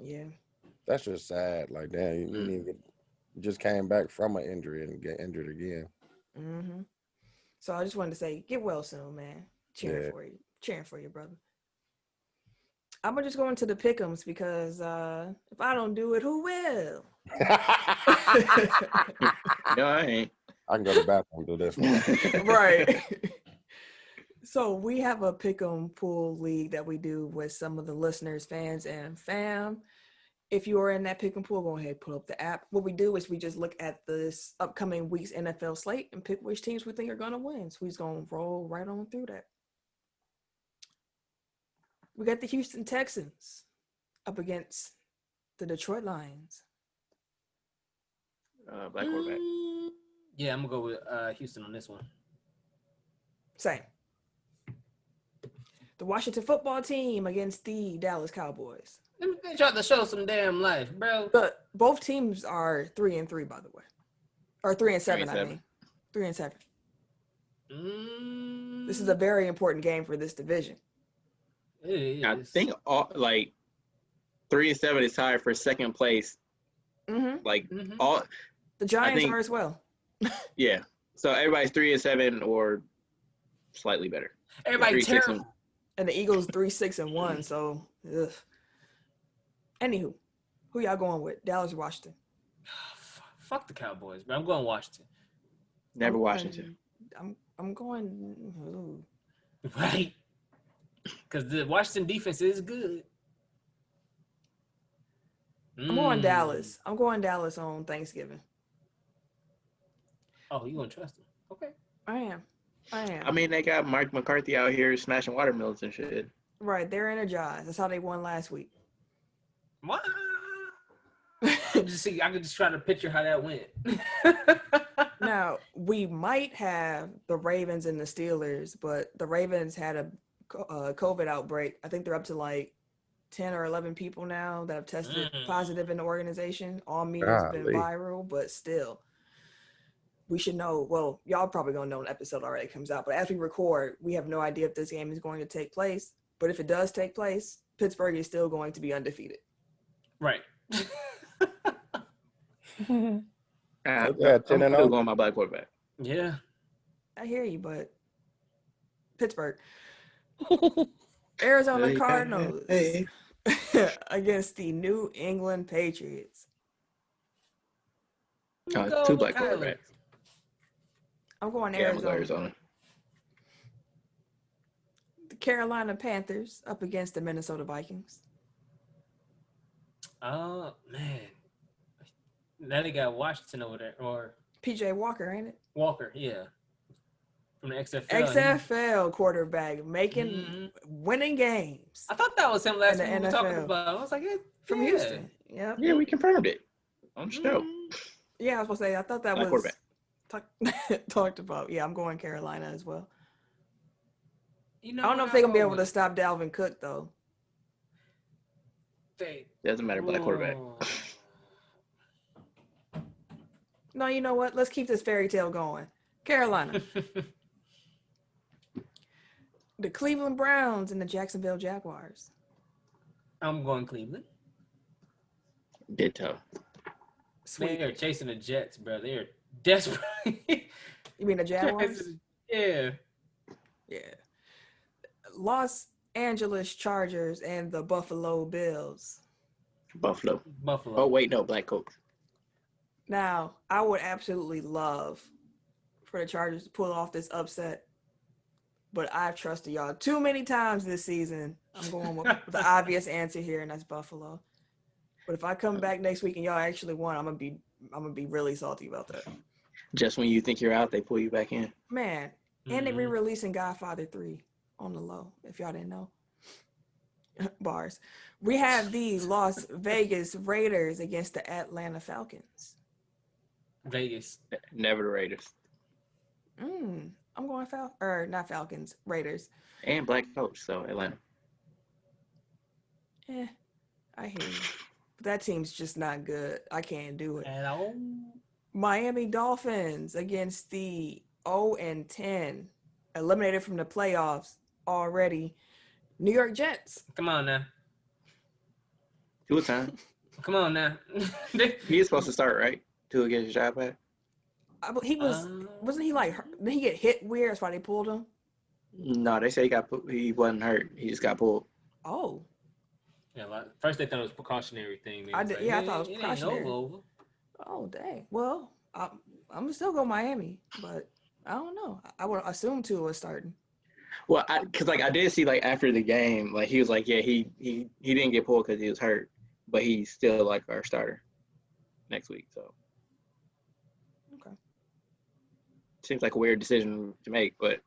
Yeah. That's just sad. Like, damn, you didn't even just came back from an injury and get injured again. Mm-hmm. So I just wanted to say, get well soon, man. Cheering for you, brother. I'm gonna just go into the pick'ems because if I don't do it, who will? No, I ain't. I can go to the bathroom and do this one. Right. So we have a pick'em pool league that we do with some of the listeners, fans, and fam. If you are in that pick'em pool, go ahead, pull up the app. What we do is we just look at this upcoming week's NFL slate and pick which teams we think are gonna win. So we're gonna roll right on through that. We got the Houston Texans up against the Detroit Lions. Black quarterback. Yeah, I'm gonna go with Houston on this one. Same. The Washington football team against the Dallas Cowboys. They tried to show some damn life, bro. But both teams are 3-3, by the way, or 3-7. 3-7. I mean, 3-7. Mm, This is a very important game for this division. It is. I think 3-7 is tied for second place. Mm-hmm. Like Mhm. all, The Giants think- are as well. yeah. So everybody's 3-7 or slightly better. Everybody 3-6 terrible. And the Eagles 3-6-1. So, ugh. Anywho, who y'all going with? Dallas or Washington? Fuck the Cowboys, bro. I'm going Washington. Never I'm Washington. going- I'm going. Ooh. Right. Because the Washington defense is good. I'm going Dallas. I'm going Dallas on Thanksgiving. Oh, you gonna trust them? Okay. I am. I mean, they got Mike McCarthy out here smashing watermelons and shit. Right, they're energized. That's how they won last week. What? I could just try to picture how that went. Now, we might have the Ravens and the Steelers, but the Ravens had a COVID outbreak. I think they're up to like 10 or 11 people now that have tested positive in the organization. All memes have been Golly. viral, but still, we should know. Well, y'all probably gonna know an episode already comes out, but as we record, we have no idea if this game is going to take place. But if it does take place, Pittsburgh is still going to be undefeated. Right. I'm Yeah, 10 and still 0. going my black quarterback. Yeah. I hear you, but Pittsburgh. Arizona Cardinals against the New England Patriots. Two black quarterbacks. I'm going Yeah, I'm Arizona. going Arizona. The Carolina Panthers up against the Minnesota Vikings. Oh, man. Now they got Washington over there, or PJ Walker, ain't it? Walker, yeah. From the XFL. XFL quarterback making winning games. I thought that was him last In the week we were talking NFL. about. I was like, From Houston. Yep. Yeah, we confirmed it on the show. Yeah, I was supposed to say, I thought that Black was talked about. Yeah, I'm going Carolina as well. You know, I don't know if they're going to be able to stop Dalvin Cook, though. Doesn't matter, black quarterback. No, you know what? Let's keep this fairy tale going. Carolina. The Cleveland Browns and the Jacksonville Jaguars. I'm going Cleveland. Ditto. Sweet. They are chasing the Jets, bro. They are desperate. You mean the Jaguars? Yeah. Yeah. Los Angeles Chargers and the Buffalo Bills. Buffalo. Buffalo. Oh, wait, no, black coach. Now, I would absolutely love for the Chargers to pull off this upset, but I've trusted y'all too many times this season. I'm going with the obvious answer here, and that's Buffalo. But if I come back next week and y'all actually won, I'm gonna be really salty about that. Just when you think you're out, they pull you back in. Man, and they re-releasing Godfather 3 on the low, if y'all didn't know. Bars. We have the Las Vegas Raiders against the Atlanta Falcons. Vegas. Never the Raiders. I'm going not Falcons, Raiders. And black coach, so Atlanta. I hear you. But that team's just not good. I can't do it. At all. Miami Dolphins against the 0-10, eliminated from the playoffs already. New York Jets. Come on now. 2 times. Come on now. He is supposed to start, right? 2 get his job back. He wasn't he like hurt? Did he get hit weird? That's why they pulled him. No, they say he wasn't hurt. He just got pulled. Oh. Yeah, first they thought it was a precautionary thing. I thought it was ain't precautionary. over. Oh dang. Well, I'm gonna still go Miami, but I don't know. I would assume Tua was starting. Well, because I did see after the game, he was like, yeah, he didn't get pulled because he was hurt, but he's still our starter next week. So Okay. Seems like a weird decision to make, but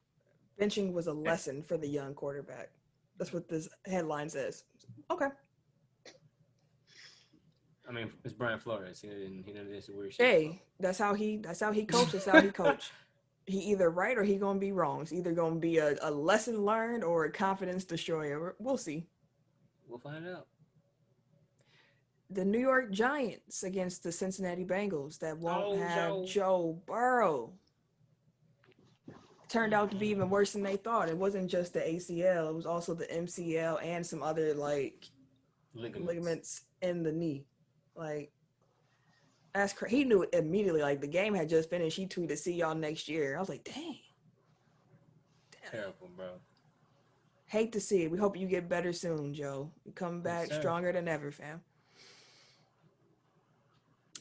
Benching was a lesson for the young quarterback. That's what this headline says. Okay. I mean, it's Brian Flores. He didn't do this weird shit. Hey, that's how he coaches. That's how he coach. He either right or he gonna be wrong. It's either gonna be a lesson learned or a confidence destroyer. We'll see. We'll find out. The New York Giants against the Cincinnati Bengals that won't have Joe Burrow. Turned out to be even worse than they thought. It wasn't just the ACL; it was also the MCL and some other ligaments in the knee. That's crazy. He knew it immediately. The game had just finished. He tweeted, "See y'all next year." I was like, "Dang." Terrible, bro. Hate to see it. We hope you get better soon, Joe. You come back stronger than ever, fam.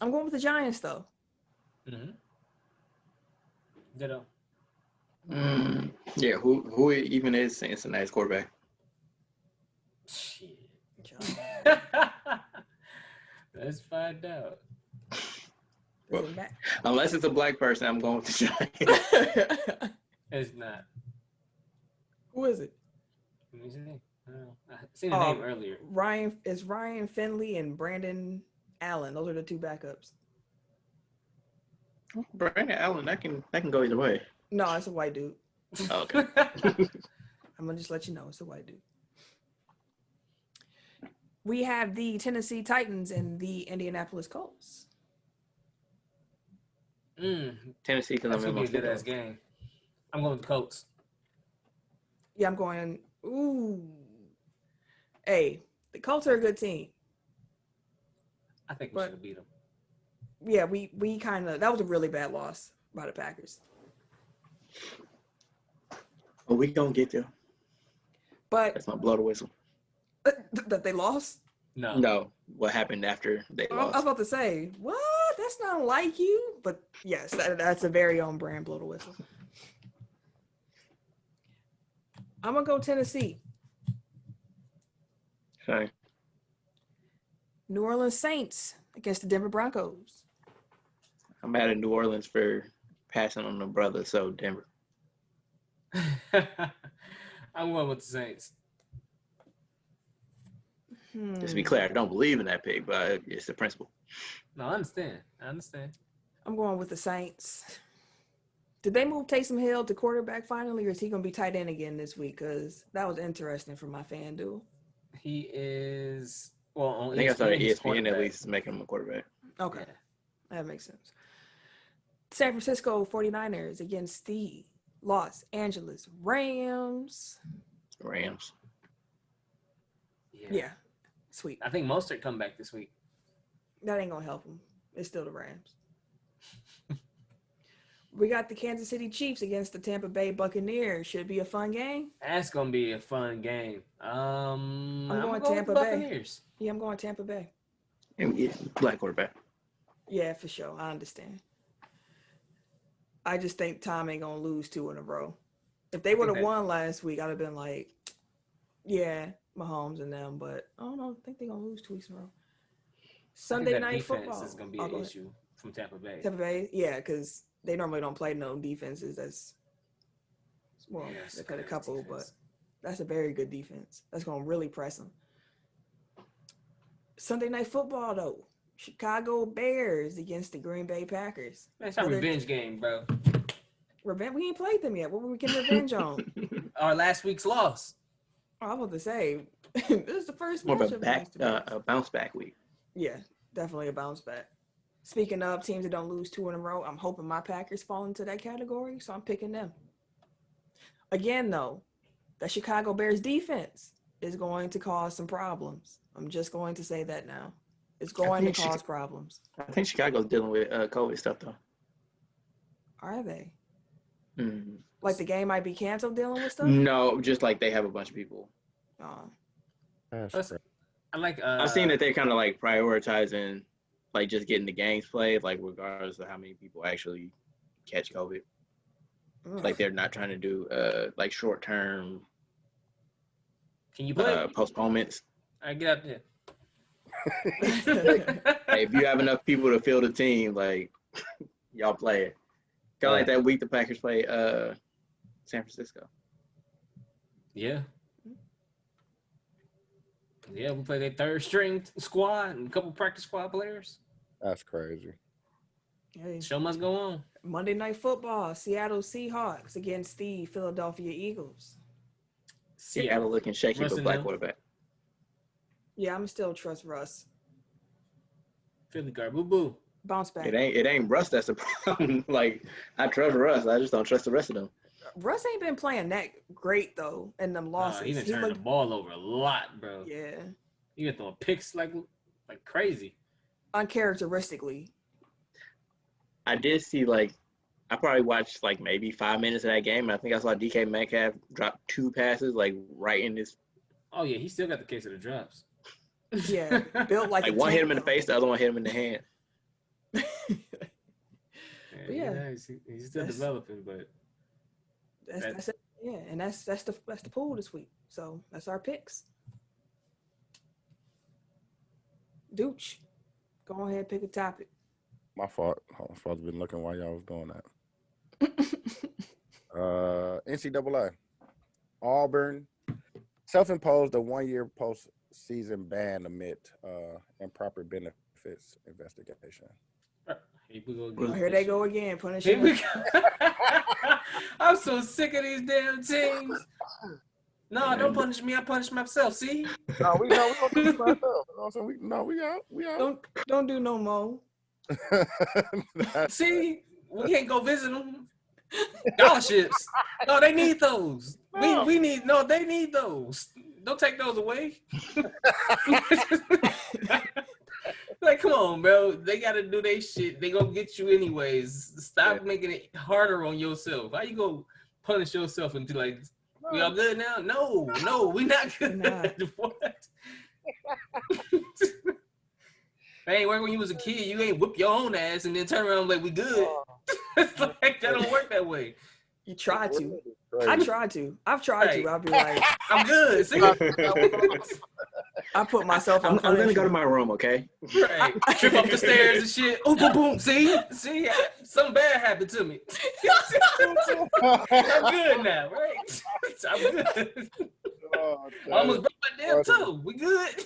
I'm going with the Giants, though. Ditto. Yeah, who even is Cincinnati's quarterback? Shit. Let's find out. Well, unless it's a black person, I'm going with the Giants. It's not. Who is it? Let me see. I don't know. I seen the name earlier. Ryan Finley and Brandon Allen. Those are the 2 backups. Brandon Allen, that can go either way. No, it's a white dude. Okay. I'm gonna just let you know it's a white dude. We have the Tennessee Titans and the Indianapolis Colts. Tennessee, because That's I'm in gonna my be a good ass football. game. I'm going with the Colts. Yeah, I'm going. Ooh. Hey, the Colts are a good team. I think we But- should have beat them. Yeah, we kind of, that was a really bad loss by the Packers. But we gonna get there. But That's my blow the whistle. that they lost? No. No, what happened after they I was lost? about to say, what? That's not like you. But yes, that's a very on brand blow the whistle. I'm going to go Tennessee. Okay. New Orleans Saints against the Denver Broncos. I'm mad at New Orleans for passing on the brother, so Denver. I'm going with the Saints. Just to be clear, I don't believe in that pick, but it's the principle. No, I understand. I'm going with the Saints. Did they move Taysom Hill to quarterback finally, or is he going to be tight end again this week? Because that was interesting for my fan duel. He is, well, on I think I saw ESPN, he's ESPN at quarterback. least making him a quarterback. Okay, Yeah. that makes sense. San Francisco 49ers against the Los Angeles Rams. Rams. Yeah, sweet. I think Mostert come back this week. That ain't going to help them. It's still the Rams. We got the Kansas City Chiefs against the Tampa Bay Buccaneers. Should be a fun game. That's gonna be a fun game. I'm going going Tampa with Bay. Buccaneers. Yeah, I'm going Tampa Bay. And yeah, black quarterback. Yeah, for sure. I understand. I just think Tom ain't going to lose 2 in a row. If they would have that- won last week, I'd have been like, yeah, Mahomes and them. But I don't know. I think they're going to lose 2 weeks in a row. I think Sunday that Night defense Football. is gonna be Oh, an go ahead. issue from Tampa Bay. Tampa Bay, yeah, because they normally don't play no defenses. That's, well, Yeah, it's they played a great couple, defense. but that's a very good defense. That's going to really press them. Sunday Night Football, though. Chicago Bears against the Green Bay Packers. Man, it's our revenge game, bro. Revenge? We ain't played them yet. What were we getting revenge on? Our last week's loss. Oh, I was about to say, this is the first More of matchup a back, against the Bears. a bounce back week. Yeah, definitely a bounce back. Speaking of teams that don't lose 2 in a row, I'm hoping my Packers fall into that category, so I'm picking them. Again, though, the Chicago Bears defense is going to cause some problems. I'm just going to say that now. It's going to think cause problems. I think Chicago's dealing with COVID stuff though. Are they? Mm. Like the game might be canceled dealing with stuff? No, just like they have a bunch of people. That's That's- crazy. I like. I've seen that they're kind of like prioritizing, like just getting the games played, like regardless of how many people actually catch COVID. Ugh. Like they're not trying to do like short term Can you play? postponements. All right, get out there. Hey, if you have enough people to fill the team, like y'all play it. Kind of like that week the Packers play San Francisco. Yeah. Yeah, we play their third string squad and a couple practice squad players. That's crazy. Hey, Show must go on. Monday Night Football, Seattle Seahawks against the Philadelphia Eagles. Seattle looking shaky Russ for and black them. quarterback. Yeah, I'm still trust Russ. Philly guard, boo boo. Bounce back. It ain't Russ that's the problem. Like I trust Russ, I just don't trust the rest of them. Russ ain't been playing that great though in them losses. He been He turning looked, the ball over a lot, bro. yeah, He been throwing picks like crazy. uncharacteristically. I did see like I probably watched like maybe 5 minutes of that game, and I think I saw DK Metcalf drop 2 passes like right in this. Oh yeah, he still got the case of the drops. Yeah, built like Like a one hit him in tank, the face, the other one hit him in the hand. Yeah. He's still That's- developing, but that's it. Yeah, and that's the pool this week. So that's our picks. Dooch, go ahead, pick a topic. My fault. I'm supposed to be looking while y'all was doing that. NCAA. Auburn self-imposed a 1-year postseason ban amid improper benefits investigation. here we go Oh, again. here they go again, Here punishing. we go. I'm so sick of these damn teams. No, don't punish me. I punish myself. See? No, we don't do it ourselves. You know what I'm saying? We out. Don't do no more. See? We can't go visit them. Scholarships. No, they need those. No. We need, no, they need those. Don't take those away. Like, come on, bro. They got to do their shit. They gonna get you anyways. Stop making it harder on yourself. How you go punish yourself into like, we all good now? No, we not good. What? That ain't work when you was a kid. You ain't whip your own ass and then turn around like we good. Like, that don't work that way. You try to. I try to. I've tried to. I'll be like, I'm good. See? I put myself on. I'm gonna go to my room, okay? Right. Trip up the stairs and shit. Oh, boom, boom. See, something bad happened to me. I'm good now, right? I'm good. Oh, I almost broke my damn toe. We good.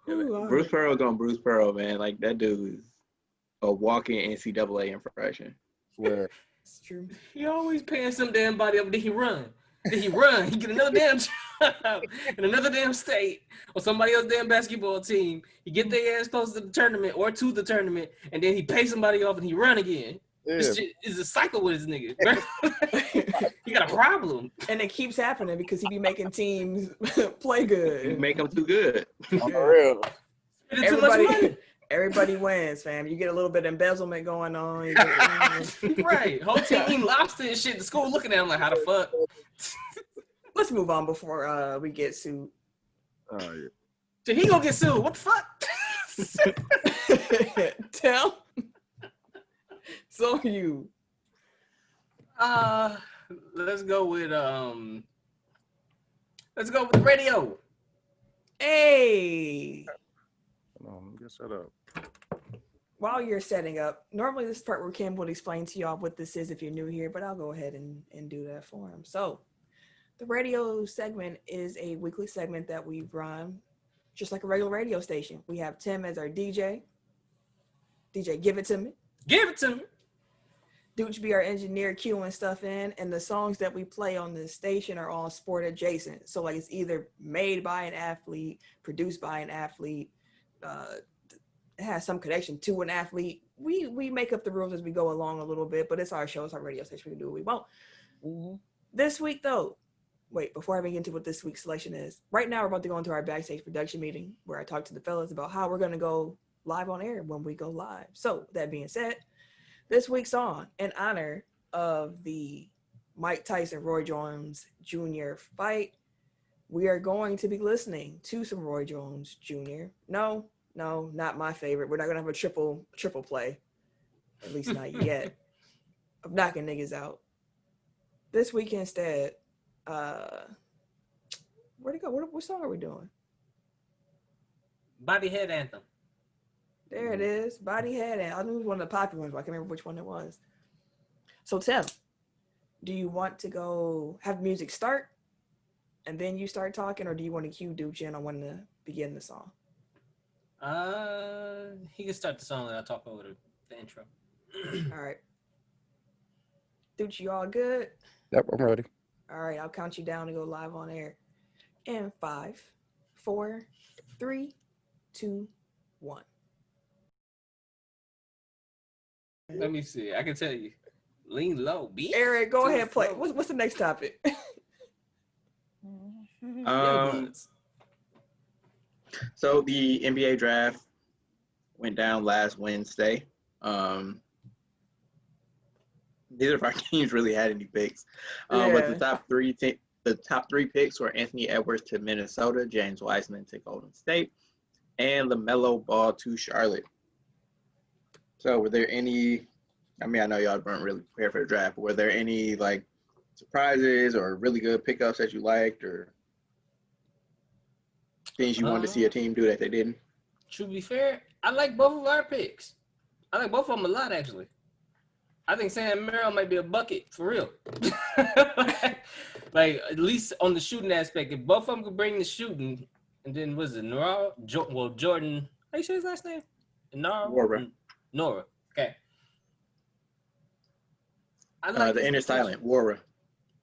Bruce Pearl gonna Bruce Pearl, man. Like, that dude is a walking NCAA infraction. Swear. It's true. He always paying some damn body up. Then he run. He get another damn job in another damn state or somebody else's damn basketball team. He get their ass close to the tournament or to the tournament, and then he pay somebody off and he run again. Yeah. This shit is a cycle with this nigga. He got a problem. And it keeps happening because he be making teams play good. You make them too good. For real. Spending too much money. Everybody wins, fam. You get a little bit of embezzlement going on. Right. Whole team lobster and shit. The school looking at him like, how the fuck? Let's move on before we get sued. Oh, yeah. Did he gonna get sued? What the fuck? Tell. So you. Let's go with the radio. Hey. Hold on, get set up. While you're setting up, normally this part where Kim would explain to y'all what this is if you're new here, but I'll go ahead and do that for him. So the radio segment is a weekly segment that we run just like a regular radio station. We have Tim as our DJ. DJ, give it to me. Give it to me. Dooch be our engineer queuing stuff in, and the songs that we play on this station are all sport adjacent. So like it's either made by an athlete, produced by an athlete, it has some connection to an athlete. We make up the rules as we go along a little bit, but it's our show, it's our radio station. We can do what we want. Mm-hmm. This week though, wait, before I begin into what this week's selection is, right now we're about to go into our backstage production meeting where I talk to the fellas about how we're going to go live on air when we go live. So that being said, this week's song in honor of the Mike Tyson-Roy Jones Jr. fight, we are going to be listening to some Roy Jones Jr. No, not my favorite. We're not going to have a triple play, at least not yet, of knocking niggas out. This week instead, where'd it go? What song are we doing? Body Head Anthem. There it is. Body Head Anthem. I knew it was one of the popular ones, but I can't remember which one it was. So Tim, do you want to go have music start and then you start talking, or do you want to cue Dooch in on when to begin the song? He can start the song and I'll talk over the intro. All right. Dooch, you all good? Yep, I'm ready. All right, I'll count you down to go live on air. In 5, 4, 3, 2, 1. Let me see. I can tell you. Lean low, bitch. Eric, go ahead, play. What's the next topic? So the NBA draft went down last Wednesday. Neither of our teams really had any picks. But the top three picks were Anthony Edwards to Minnesota, James Wiseman to Golden State, and LaMelo Ball to Charlotte. So were there any, I mean, I know y'all weren't really prepared for the draft, but were there any like surprises or really good pickups that you liked or things you wanted to see a team do that they didn't? To be fair, I like both of our picks. I like both of them a lot, actually. I think Sam Merrill might be a bucket, for real. like, at least on the shooting aspect, if both of them could bring the shooting, and then was it Nora? Jordan, how you say his last name? Nora. Nora, okay. I like the inner silent, Wara.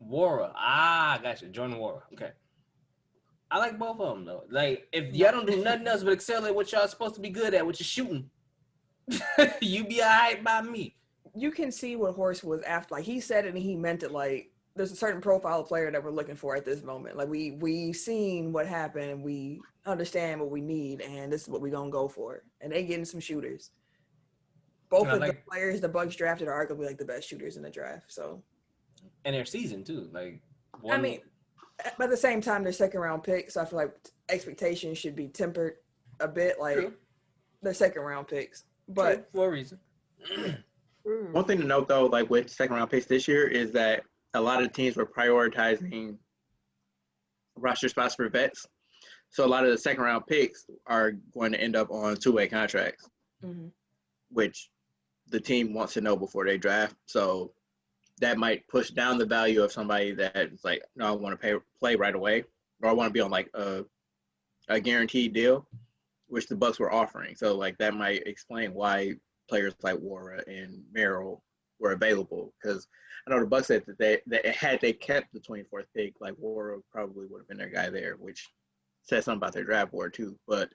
Wara. Gotcha. Jordan Wara. Okay. I like both of them though. Like, if y'all don't do nothing else but excel at what y'all supposed to be good at, which is shooting, you be alright by me. You can see what Horst was after. Like, he said it and he meant it. Like, there's a certain profile player that we're looking for at this moment. Like, we've seen what happened and we understand what we need, and this is what we're gonna go for. And they getting some shooters. Both of the players the Bucks drafted are arguably like the best shooters in the draft. So, and their season too. Like, I mean, but at the same time, they're second round picks. So I feel like expectations should be tempered a bit. Like, true. They're second round picks, but true, for a reason. One thing to note though, like with second round picks this year, is that a lot of teams were prioritizing roster spots for vets. So a lot of the second round picks are going to end up on two-way contracts, which the team wants to know before they draft. So that might push down the value of somebody that's like, no, I want to play right away, or I want to be on like a guaranteed deal, which the Bucks were offering. So like that might explain why players like Wara and Merrill were available, because I know the Bucks said that had they kept the 24th pick, like Wara probably would have been their guy there, which says something about their draft board too. But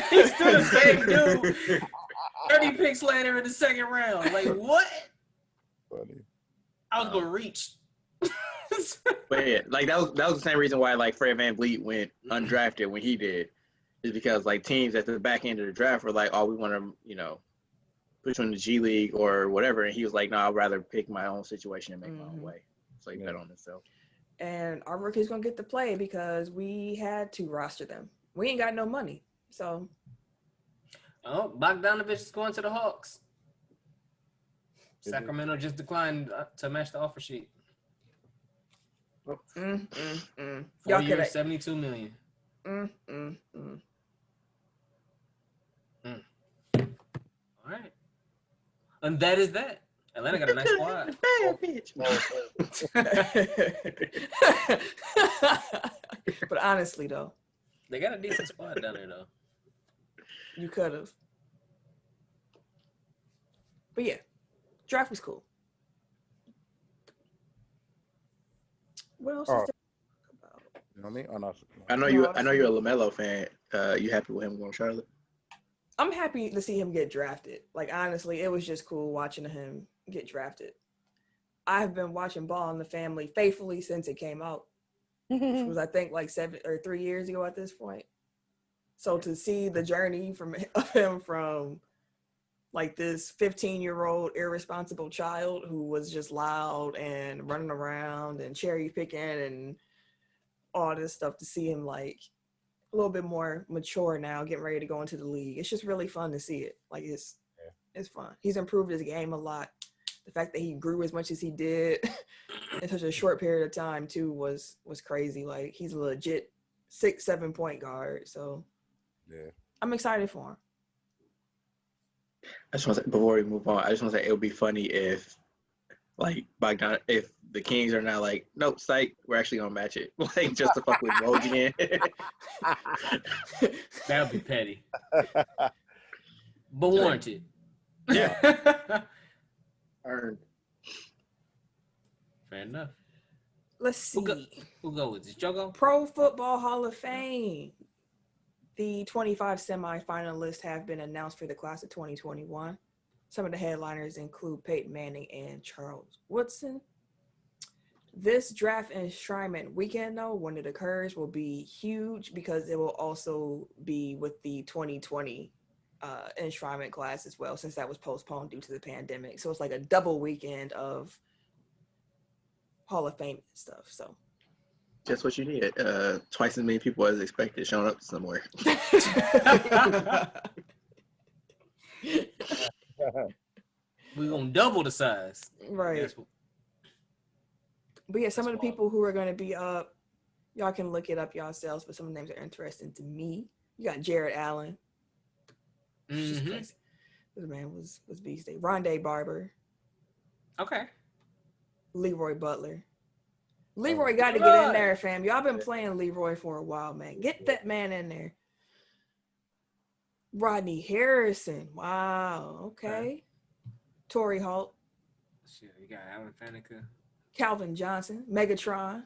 he's still the same dude. 30 picks later in the second round. Like, what? Funny. I was gonna reach. But yeah, like that was the same reason why like Fred VanVleet went undrafted when he did, is because like teams at the back end of the draft were like, oh, we want to, put you in the G League or whatever, and he was like, no, I'd rather pick my own situation and make my own way. So he bet on himself. And our rookie's gonna get to play because we had to roster them. We ain't got no money, so. Oh, Bogdanovich is going to the Hawks. Sacramento just declined to match the offer sheet. 4 years, $72 million. All right. And that is that. Atlanta got a nice squad. Bad bitch. But honestly, though, they got a decent squad down there, though. You could have. But yeah, draft was cool. What else is there to talk about? You know what I mean? Oh, no. I know you're a LaMelo fan. You happy with him going to Charlotte? I'm happy to see him get drafted. Like, honestly, it was just cool watching him get drafted. I've been watching Ball in the Family faithfully since it came out. Which was, I think, like 7 or 3 years ago at this point. So to see the journey of him from like this 15-year-old irresponsible child who was just loud and running around and cherry picking and all this stuff, to see him like a little bit more mature now, getting ready to go into the league. It's just really fun to see it. Like it's fun. He's improved his game a lot. The fact that he grew as much as he did in such a short period of time too was crazy. Like, he's a legit 6-7 point guard. So yeah, I'm excited for him. I just want to say, before we move on, I just want to say it would be funny if, like, if the Kings are now like, nope, psych, we're actually gonna match it, like, just to fuck with Woj again. That would be petty, but warranted. Yeah. Earned. Fair enough. Let's see. Who go with this? Jogo? Pro Football Hall of Fame. The 25 semifinalists have been announced for the class of 2021. Some of the headliners include Peyton Manning and Charles Woodson. This draft enshrinement weekend, though, when it occurs, will be huge because it will also be with the 2020 enshrinement class as well, since that was postponed due to the pandemic. So it's like a double weekend of Hall of Fame stuff. So just what you needed. Twice as many people as expected showing up somewhere. We're gonna double the size, right? But yeah, some of the people who are going to be up, y'all can look it up yourselves, but some of the names are interesting to me. You got Jared Allen. This man was beast. Rondé Barber. Okay. Leroy Butler. Leroy got to get in there, fam. Y'all been playing Leroy for a while, man. Get that man in there. Rodney Harrison. Wow. Okay. Torrey Holt. Shit, you got Alan Faneca. Calvin Johnson, Megatron.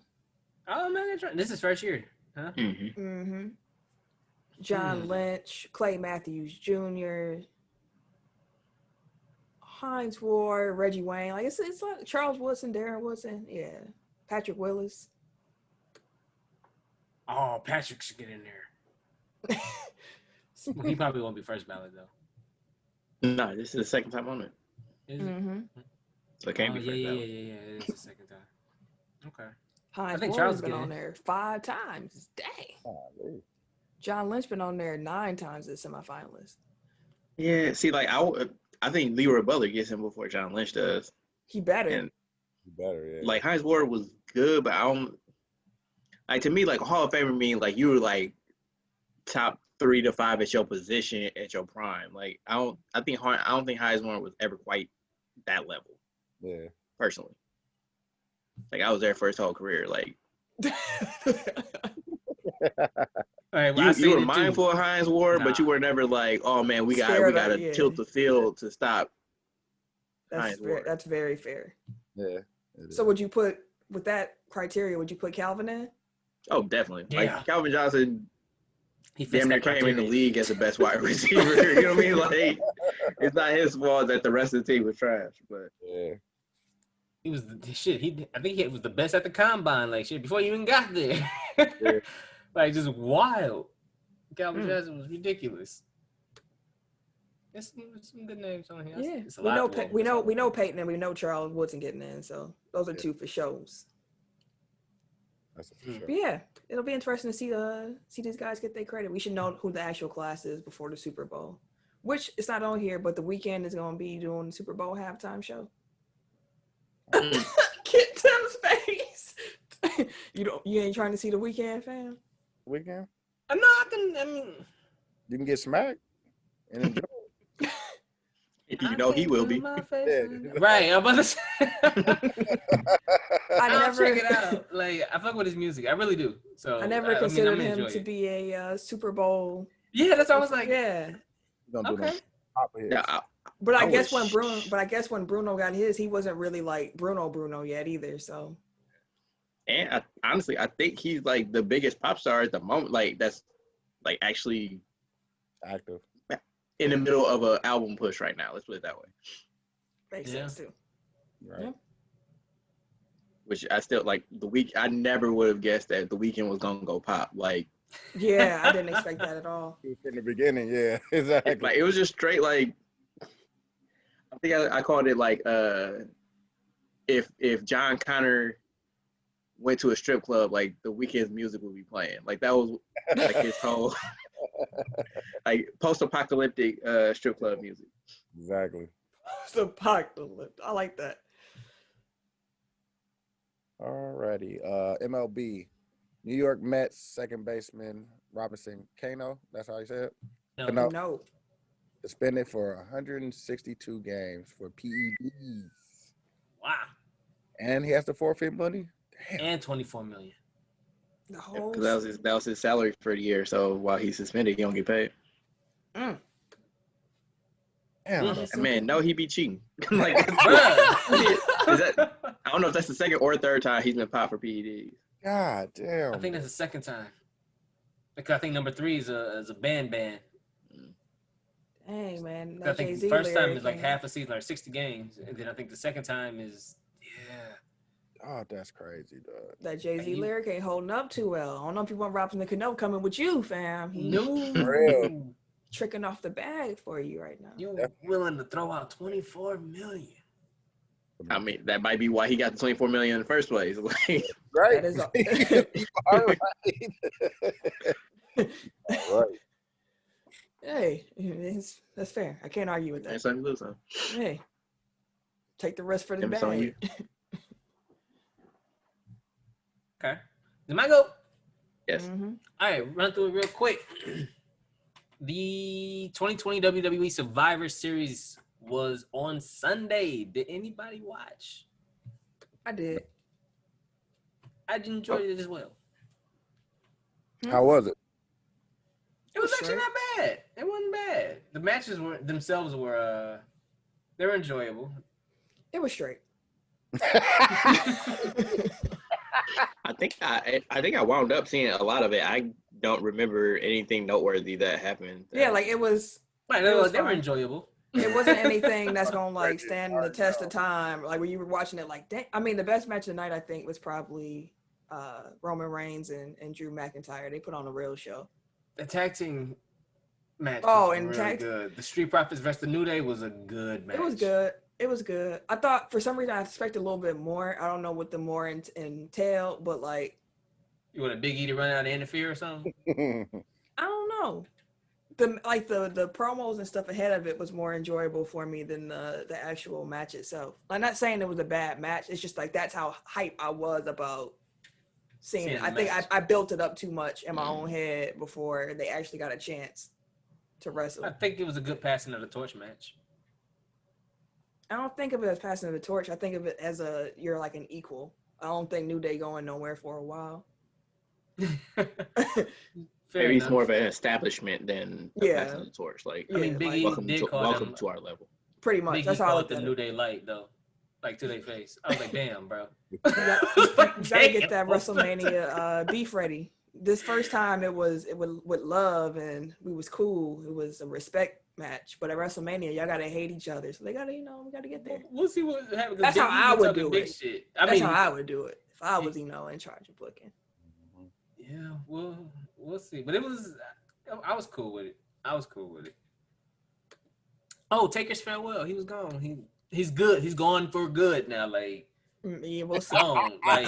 Oh, Megatron. This is first year, huh? Mm-hmm. John Lynch, Clay Matthews Jr., Hines Ward, Reggie Wayne. Like it's like Charles Woodson, Darren Woodson. Yeah. Patrick Willis. Oh, Patrick should get in there. He probably won't be first ballot though. No, this is the second time on it. Is it? So it can't be first ballot. Yeah. It is the second time. Okay. Hines I think Ward's Charles been get on in. there 5 times. Dang. John Lynch been on there 9 times as semifinalist. Yeah, see, like I think Leroy Butler gets him before John Lynch does. He better. And Better, yeah. like Hines Ward was good, but I don't like, to me, like Hall of Famer mean like you were like top 3 to 5 at your position at your prime. Like I don't think Hines Ward was ever quite that level. Yeah. Personally. Like I was there for his whole career. Like All right, well, you were mindful of Hines Ward, but you were never like, oh man, we gotta tilt the field to stop Hines Ward. That's very fair. Yeah. So would you put, with that criteria, would you put Calvin in? Oh, definitely. Yeah. Like Calvin Johnson, he damn near came in the league as the best wide receiver. You know what I mean? Like it's not his fault that the rest of the team was trash, but yeah. He was the shit. I think he was the best at the combine, like shit, before he even got there. Yeah. Like just wild. Calvin Johnson was ridiculous. There's some good names on here. Yeah, It's a we lot know to walk we know with. we know Peyton and we know Charles Woodson getting in, so those are 2 for shows. That's for sure. But yeah, it'll be interesting to see these guys get their credit. We should know who the actual class is before the Super Bowl, which it's not on here, but the Weeknd is going to be doing the Super Bowl halftime show. Get Tim's face. You ain't trying to see the Weeknd, fam? Weekend? I'm not gonna. You can get smacked and enjoy. you know he will be. Yeah. Right, I'm about to say. I'll never check it out. Like I fuck with his music, I really do. So I never considered I'm him enjoying to it. be a Super Bowl. Yeah, that's what I was like. Yeah. Okay. Yeah, But I guess wish- when Bruno got his, he wasn't really like Bruno yet either. So. And honestly, I think he's like the biggest pop star at the moment. Like that's like actually Active. in the middle of an album push right now. Let's put it that way. Makes sense too. Right. Yeah. Which I still like I never would have guessed that the Weeknd was gonna go pop. Like Yeah, I didn't expect that at all. In the beginning, yeah, exactly. like it was just straight like I think I called it like if John Connor went to a strip club, like the Weeknd's music would be playing. Like that was like his whole like post-apocalyptic strip club music. Exactly. Post-apocalypse. I like that. Alrighty. MLB. New York Mets second baseman Robinson Cano. That's how he said it. No. No. Suspended for 162 games for PEDs. Wow. And he has to forfeit money? Damn. And $24 million. The whole. Because that was his salary for the year. So while he's suspended, he don't get paid. Mm. Damn. And man, no, he be cheating. Like, Bruh. I don't know if that's the second or third time he's been popped for PEDs. God damn. I think that's the second time. Because I think number 3 is a ban. Dang, man. I think the first time is like half a season or 60 games. And then I think the second time is, Oh, that's crazy, dog. That Jay-Z lyric ain't holding up too well. I don't know if you want Robinson Cano coming with you, fam. He no. tricking off the bag for you right now. You're willing to throw out $24 million. I mean, that might be why he got the $24 million in the first place. Like, Right. That is All right. All right. Hey, that's fair. I can't argue with and that. something to lose, huh? Hey, take the rest for the Them it's on bag. you. Okay. Is my go? Yes. Mhm. All right, run through it real quick. The 2020 WWE Survivor Series was on Sunday. Did anybody watch? I did. I enjoyed it as well. How was it? It was Sure. actually not bad. It wasn't bad. The matches were they were enjoyable. It was straight. I think I wound up seeing a lot of it. I don't remember anything noteworthy that happened. Yeah, like it was. Right, It was they were fine. enjoyable. It wasn't anything that's gonna like stand the test of time. Like when you were watching it, like dang. I mean, the best match of the night I think was probably Roman Reigns and Drew McIntyre. They put on a real show. The tag team match Oh, was and really good. The Street Profits versus the New Day was a good match. It was good. It was good. I thought for some reason I expected a little bit more. I don't know what the more entailed, but like, you want a Big E to run out and interfere or something? I don't know. The promos and stuff ahead of it was more enjoyable for me than the actual match itself. I'm not saying it was a bad match. It's just like that's how hype I was about seeing it. I think I built it up too much in my own head before they actually got a chance to wrestle. I think it was a good passing of the torch match. I don't think of it as passing of the torch. I think of it as you're like an equal. I don't think New Day going nowhere for a while. Maybe it's more of an establishment than passing the torch. Like, I mean, Big E did call welcome to our level. Pretty much. Big E that's how I looked the at New it. Day light though, like to their face. I was like, damn, bro. You gotta get that WrestleMania beef ready. This first time it was with love and we was cool. It was a respect match. But at WrestleMania, y'all gotta hate each other. So they gotta, we gotta get there. We'll see what happens. That's how I would do it. Shit. That's how I would do it if I was, in charge of booking. Yeah, we'll see. But I was cool with it. Oh, Taker's farewell. He was gone. He's good. He's gone for good now. Like, Yeah, we'll see. gone. Like,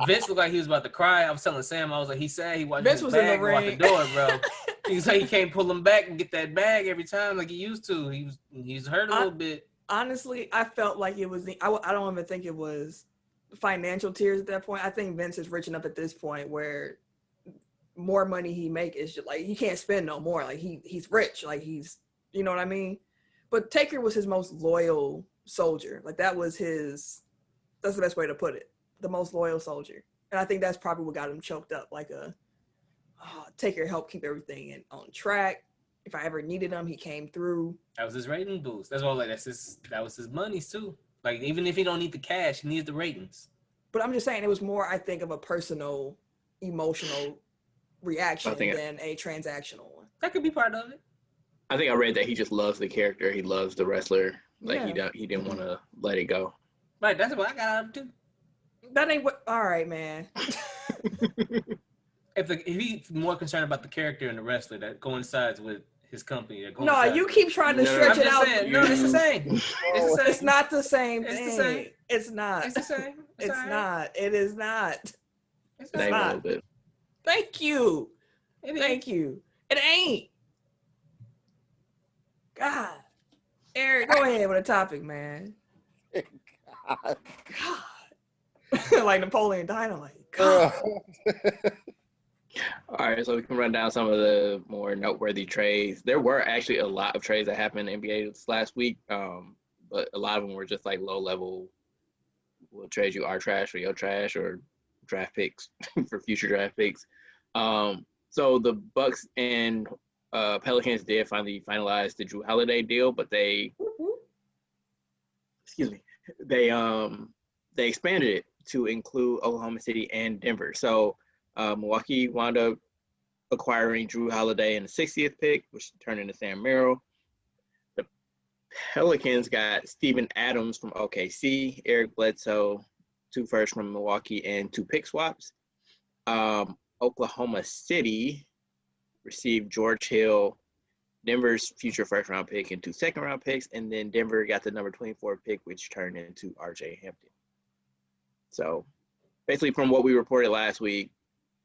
Vince looked like he was about to cry. I was telling Sam, I was like, he said he watched Vince his was in the bag go out the ring. door, bro. He's like, he can't pull him back and get that bag every time like he used to. He's hurt a little bit. Honestly, I felt like it was I don't even think it was financial tears at that point. I think Vince is rich enough at this point where more money he make is just like he can't spend no more. Like he's rich. Like he's, you know what I mean? But Taker was his most loyal soldier. Like that's the best way to put it. The most loyal soldier. And I think that's probably what got him choked up. Like Taker helped keep everything on track. If I ever needed him, he came through. That was his rating boost. That's all. Like that was his money too. Like even if he don't need the cash, he needs the ratings. But I'm just saying it was more, I think, of a personal, emotional reaction than a transactional one. That could be part of it. I think I read that he just loves the character. He loves the wrestler. Like he didn't want to let it go. Right. That's what I got out of it too. That ain't what. All right, man. If he's more concerned about the character and the wrestler that coincides with his company. No, you keep trying to stretch it out. No, it's the same. It's not the same thing. It's the same. It's not. It's the same. It's not. It is not. It's not. not. A little bit. Thank you. Thank you. It ain't. God. Eric, go ahead with a topic, man. God. Like Napoleon Dynamite. God. All right, so we can run down some of the more noteworthy trades. There were actually a lot of trades that happened in the NBA this last week, but a lot of them were just like low level. We'll trade you our trash for your trash or draft picks for future draft picks. So the Bucks and Pelicans did finally finalize the Jrue Holiday deal, but they expanded it to include Oklahoma City and Denver. So Milwaukee wound up acquiring Jrue Holiday in the 60th pick, which turned into Sam Merrill. The Pelicans got Steven Adams from OKC, Eric Bledsoe, 2 firsts from Milwaukee, and 2 pick swaps. Oklahoma City received George Hill, Denver's future first-round pick, and 2 second-round picks, and then Denver got the number 24 pick, which turned into RJ Hampton. So basically from what we reported last week,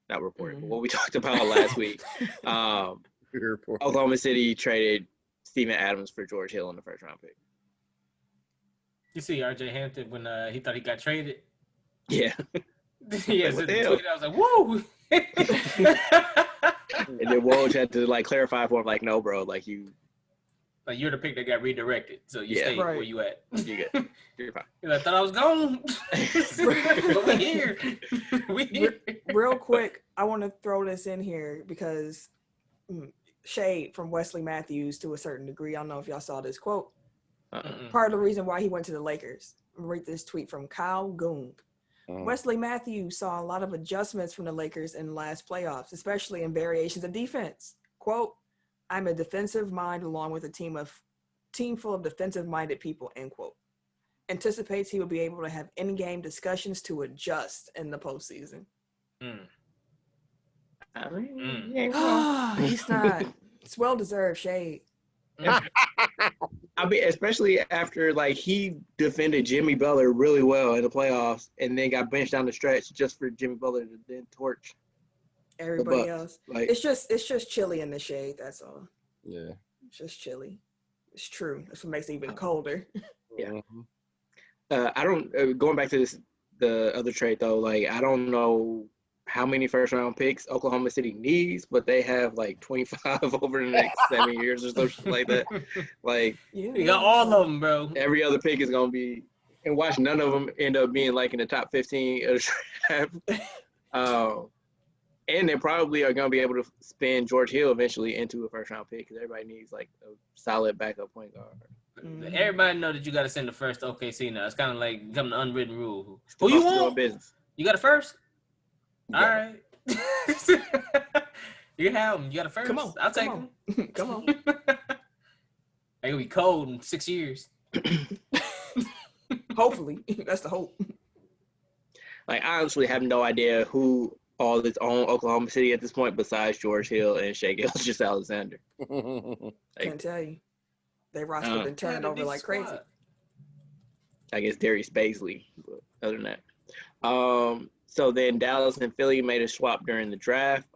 not reported, but what we talked about last week, Oklahoma City traded Steven Adams for George Hill in the first-round pick. You see RJ Hampton when he thought he got traded? Yeah. Yeah, so the tweet, I was like, whoa! And then Woj had to like clarify for him, like, no, bro, like you're the pick that got redirected, so you stay where you at. You good. You're fine. I thought I was gone, but we here. Real quick, I want to throw this in here because shade from Wesley Matthews to a certain degree. I don't know if y'all saw this quote. Part of the reason why he went to the Lakers Read this tweet from Kyle Goong. Wesley Matthews saw a lot of adjustments from the Lakers in the last playoffs, especially in variations of defense. Quote, I'm a defensive mind along with a team full of defensive-minded people, end quote. Anticipates he will be able to have in-game discussions to adjust in the postseason. I mean, he ain't wrong. He's not. It's well-deserved shade. I mean, especially after like he defended Jimmy Butler really well in the playoffs, and then got benched down the stretch just for Jimmy Butler to then torch everybody else. Like, it's just chilly in the shade. That's all. Yeah, it's just chilly. It's true. That's what makes it even colder. Yeah. I don't. Going back to the other trade though. Like, I don't know how many first round picks Oklahoma City needs, but they have like 25 over the next 7 years or something like that. Like, you got all of them, bro. Every other pick is gonna be, and watch none of them end up being like in the top 15 of the draft. And they probably are gonna be able to spin George Hill eventually into a first round pick because everybody needs like a solid backup point guard. Everybody know that you got to send the first to OKC now. It's kind of like becoming an unwritten rule. Who you want? Business. You got a first? Yeah. All right. You can have them. You got a first? Come on. I'll take them. Come on. They gonna be cold in 6 years. Hopefully. That's the hope. Like, I honestly have no idea who all that's on Oklahoma City at this point besides George Hill and Shai Gilgeous-Alexander. Can't tell you. They roster been turning over like crazy. I guess Darius Baisley, but other than that. So then Dallas and Philly made a swap during the draft.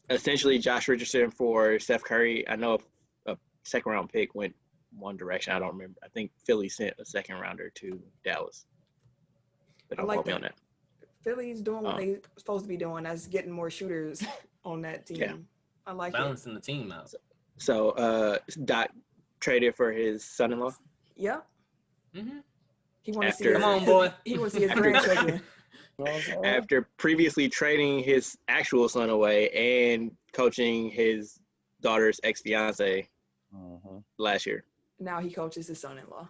Essentially, Josh Richardson for Steph Curry. I know a second-round pick went one direction. I don't remember. I think Philly sent a second-rounder to Dallas. But don't quote me on that. Philly's doing what they're supposed to be doing. That's getting more shooters on that team. Yeah. I like balancing the team out. So Doc traded for his son-in-law. Yep. Mm-hmm. He wants to see Come on, boy. He wants to see his grandchildren. After previously trading his actual son away and coaching his daughter's ex-fiance last year. Now he coaches his son-in-law.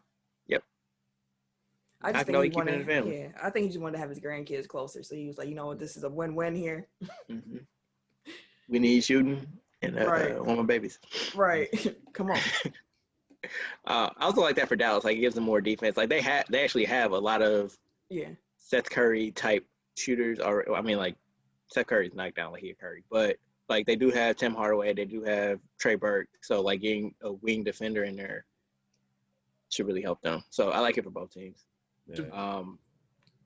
Yep. I just think he wanted, I think he just wanted to have his grandkids closer. So he was like, you know what, this is a win-win here. Mm-hmm. We need shooting and want my babies. Right. Come on. I also like that for Dallas. Like, it gives them more defense. Like, they actually have a lot of Seth Curry type shooters. Or I mean, like, Seth Curry's knocked down like he a Curry, but like they do have Tim Hardaway. They do have Trey Burke. So like getting a wing defender in there should really help them. So I like it for both teams. Yeah.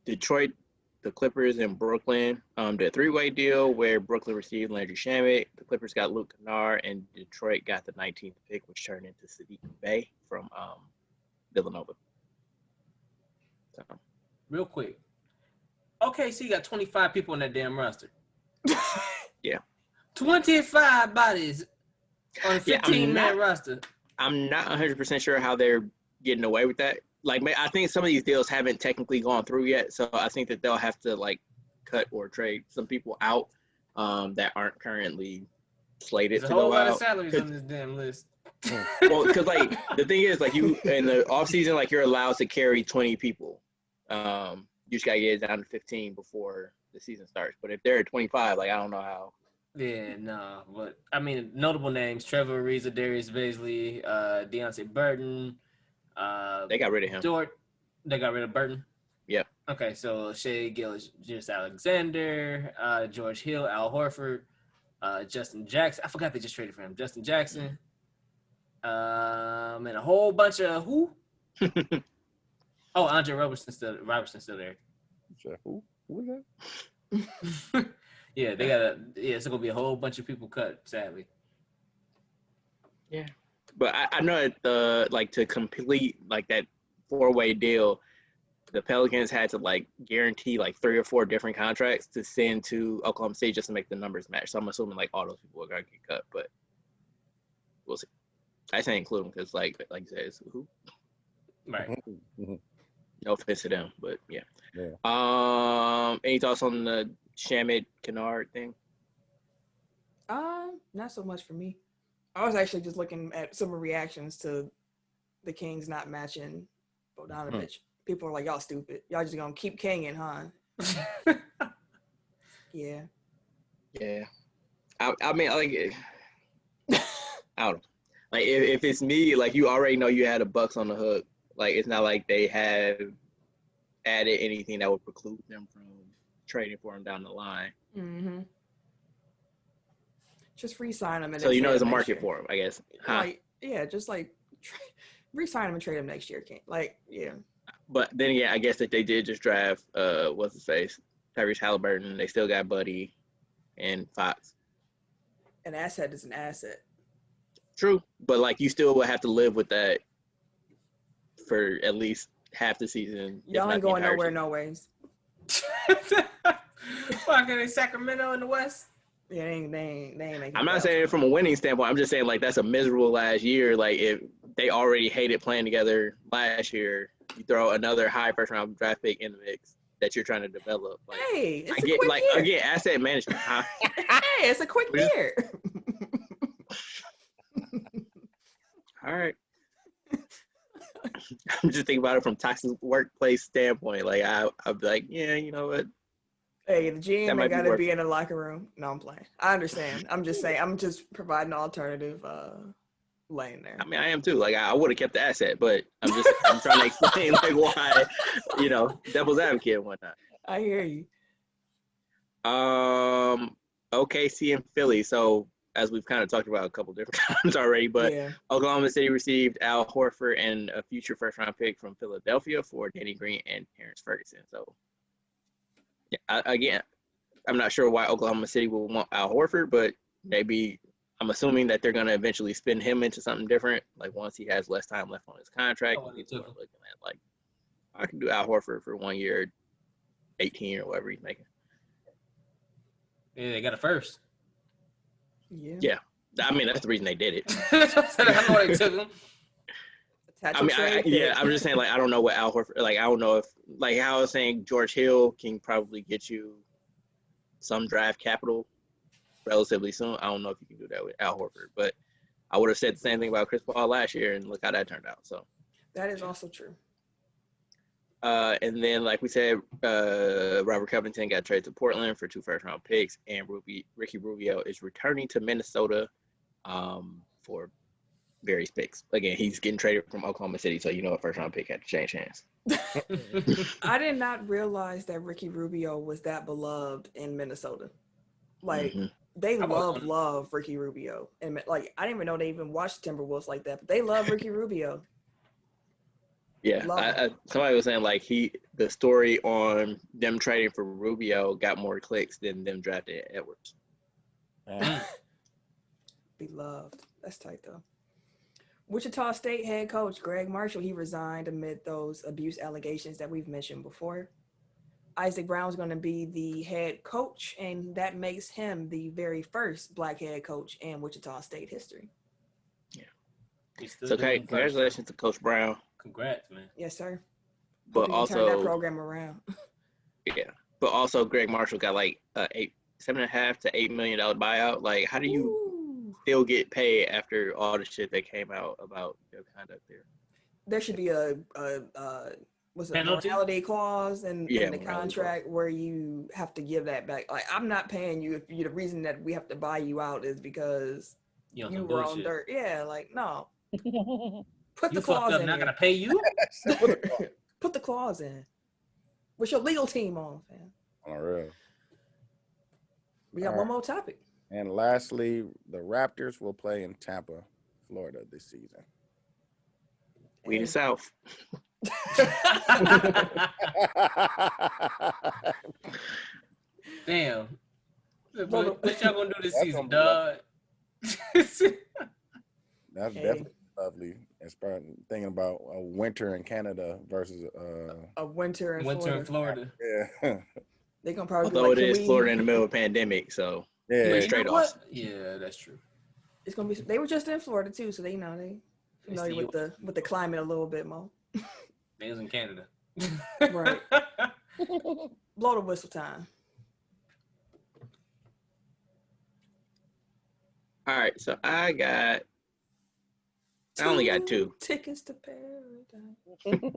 Detroit, the Clippers, and Brooklyn did a three-way deal where Brooklyn received Landry Shamet, the Clippers got Luke Kennard, and Detroit got the 19th pick, which turned into Sadiq Bey from Villanova. So. Real quick. Okay, so you got 25 people on that damn roster. Yeah. 25 bodies on a 15-man roster. I'm not 100% sure how they're getting away with that. Like, I think some of these deals haven't technically gone through yet, so I think that they'll have to like cut or trade some people out that aren't currently slated to go out. There's a whole lot of salaries on this damn list. Well, because like the thing is, like, you in the off season, like, you're allowed to carry 20 people. You just gotta get it down to 15 before the season starts. But if they're at 25, like, I don't know how. Yeah, no, but I mean, notable names: Trevor Ariza, Darius Baisley, Deontay Burton. They got rid of him. They got rid of Burton. Yep. Okay, so Shai Gilgeous-Alexander, George Hill, Al Horford, Justin Jackson. I forgot they just traded for him. Justin Jackson. And a whole bunch of who? Oh, Andre Robertson's still there. Who was that? Yeah, it's gonna be a whole bunch of people cut, sadly. Yeah. But I know that to complete like that 4-way deal, the Pelicans had to like guarantee like 3 or 4 different contracts to send to Oklahoma City just to make the numbers match. So I'm assuming like all those people are gonna get cut, but we'll see. I say include them because like you said, it's who? Right. No offense to them, but yeah. Any thoughts on the Shamet Kennard thing? Not so much for me. I was actually just looking at some reactions to the Kings not matching Bogdanovich. People are like, y'all stupid. Y'all just gonna keep kinging, huh? Yeah. Yeah. I mean, like, I don't know. Like, if it's me, like, you already know you had the Bucks on the hook. Like, it's not like they have added anything that would preclude them from trading for him down the line. Mm-hmm. Just re-sign him. And So, you know, there's a next market year. for him, I guess. Huh? Like, yeah, just like re-sign him and trade him next year. Like, yeah. But then again, I guess that they did just draft, what's his face? Tyrese Halliburton. They still got Buddy and Fox. An asset is an asset. True. But, like, you still would have to live with that for at least half the season. Y'all ain't going nowhere, no ways. Fucking in Sacramento in the West. Yeah, they ain't making. I'm not saying it from a winning standpoint. I'm just saying, like, that's a miserable last year. Like, if they already hated playing together last year, you throw another high first round draft pick in the mix that you're trying to develop. Like, Hey, it's I a get, quick like, year. again, asset management. Huh? Hey, it's a quick year. All right. I'm just thinking about it from toxic workplace standpoint. Like, I'd be like, yeah, you know what? Hey, the GM might ain't be got to worth be in the locker room. No, I'm playing. I understand. I'm just saying. I'm just providing an alternative lane there. I mean, I am too. Like, I would have kept the asset, but I'm trying to explain, like, why, you know, devil's advocate and whatnot. I hear you. OKC and Philly. So, as we've kind of talked about a couple different times already, but Yeah. Oklahoma City received Al Horford and a future first-round pick from Philadelphia for Danny Green and Terrence Ferguson. So, yeah, again, I'm not sure why Oklahoma City will want Al Horford, but maybe I'm assuming that they're going to eventually spin him into something different. Like, once he has less time left on his contract, people are looking at, like, I can do Al Horford for 1 year, 18 or whatever he's making. Yeah, they got a first. Yeah. I mean, that's the reason they did it. I know they took him. I mean, I'm just saying, like, I don't know what Al Horford, like, I don't know if, like, how I was saying, George Hill can probably get you some draft capital relatively soon. I don't know if you can do that with Al Horford, but I would have said the same thing about Chris Paul last year, and look how that turned out. So that is also true. And then, like we said, Robert Covington got traded to Portland for 2 first-round picks, and Ricky Rubio is returning to Minnesota for various picks. Again, he's getting traded from Oklahoma City, so you know a first-round pick had to change hands. I did not realize that Ricky Rubio was that beloved in Minnesota. Like, they love Ricky Rubio. And, like, I didn't even know they even watched Timberwolves like that, but they love Ricky Rubio. Yeah, somebody was saying, like, the story on them trading for Rubio got more clicks than them drafting Edwards. Beloved. That's tight, though. Wichita State head coach Greg Marshall, he resigned amid those abuse allegations that we've mentioned before. Isaac Brown's going to be the head coach, and that makes him the very first Black head coach in Wichita State history. Yeah. So, congratulations to Coach Brown. Congrats, man. Yes, sir. But also, turn that program around. Yeah. But also, Greg Marshall got like $7.5 to $8 million buyout. Like, how do you still get paid after all the shit that came out about your conduct there? There should be a morality clause in the contract where you have to give that back. Like, I'm not paying you if the reason that we have to buy you out is because you were on dirt. Yeah, like, no. Put the clause in. Not gonna pay you. Put the clause in. What's your legal team on, fam? On real. We got one more topic. And lastly, the Raptors will play in Tampa, Florida this season. We the South. Damn. What y'all gonna do this season, dog? That's definitely lovely. And start thinking about a winter in Canada versus a winter in Florida. Yeah. They're gonna probably although it is Florida in the middle of a pandemic, so trade-offs. Yeah, that's true. It's gonna be. They were just in Florida too, so they familiar with the climate a little bit more. They was in Canada. Right. Blow the whistle time. All right, so I only got 2 tickets to paradise.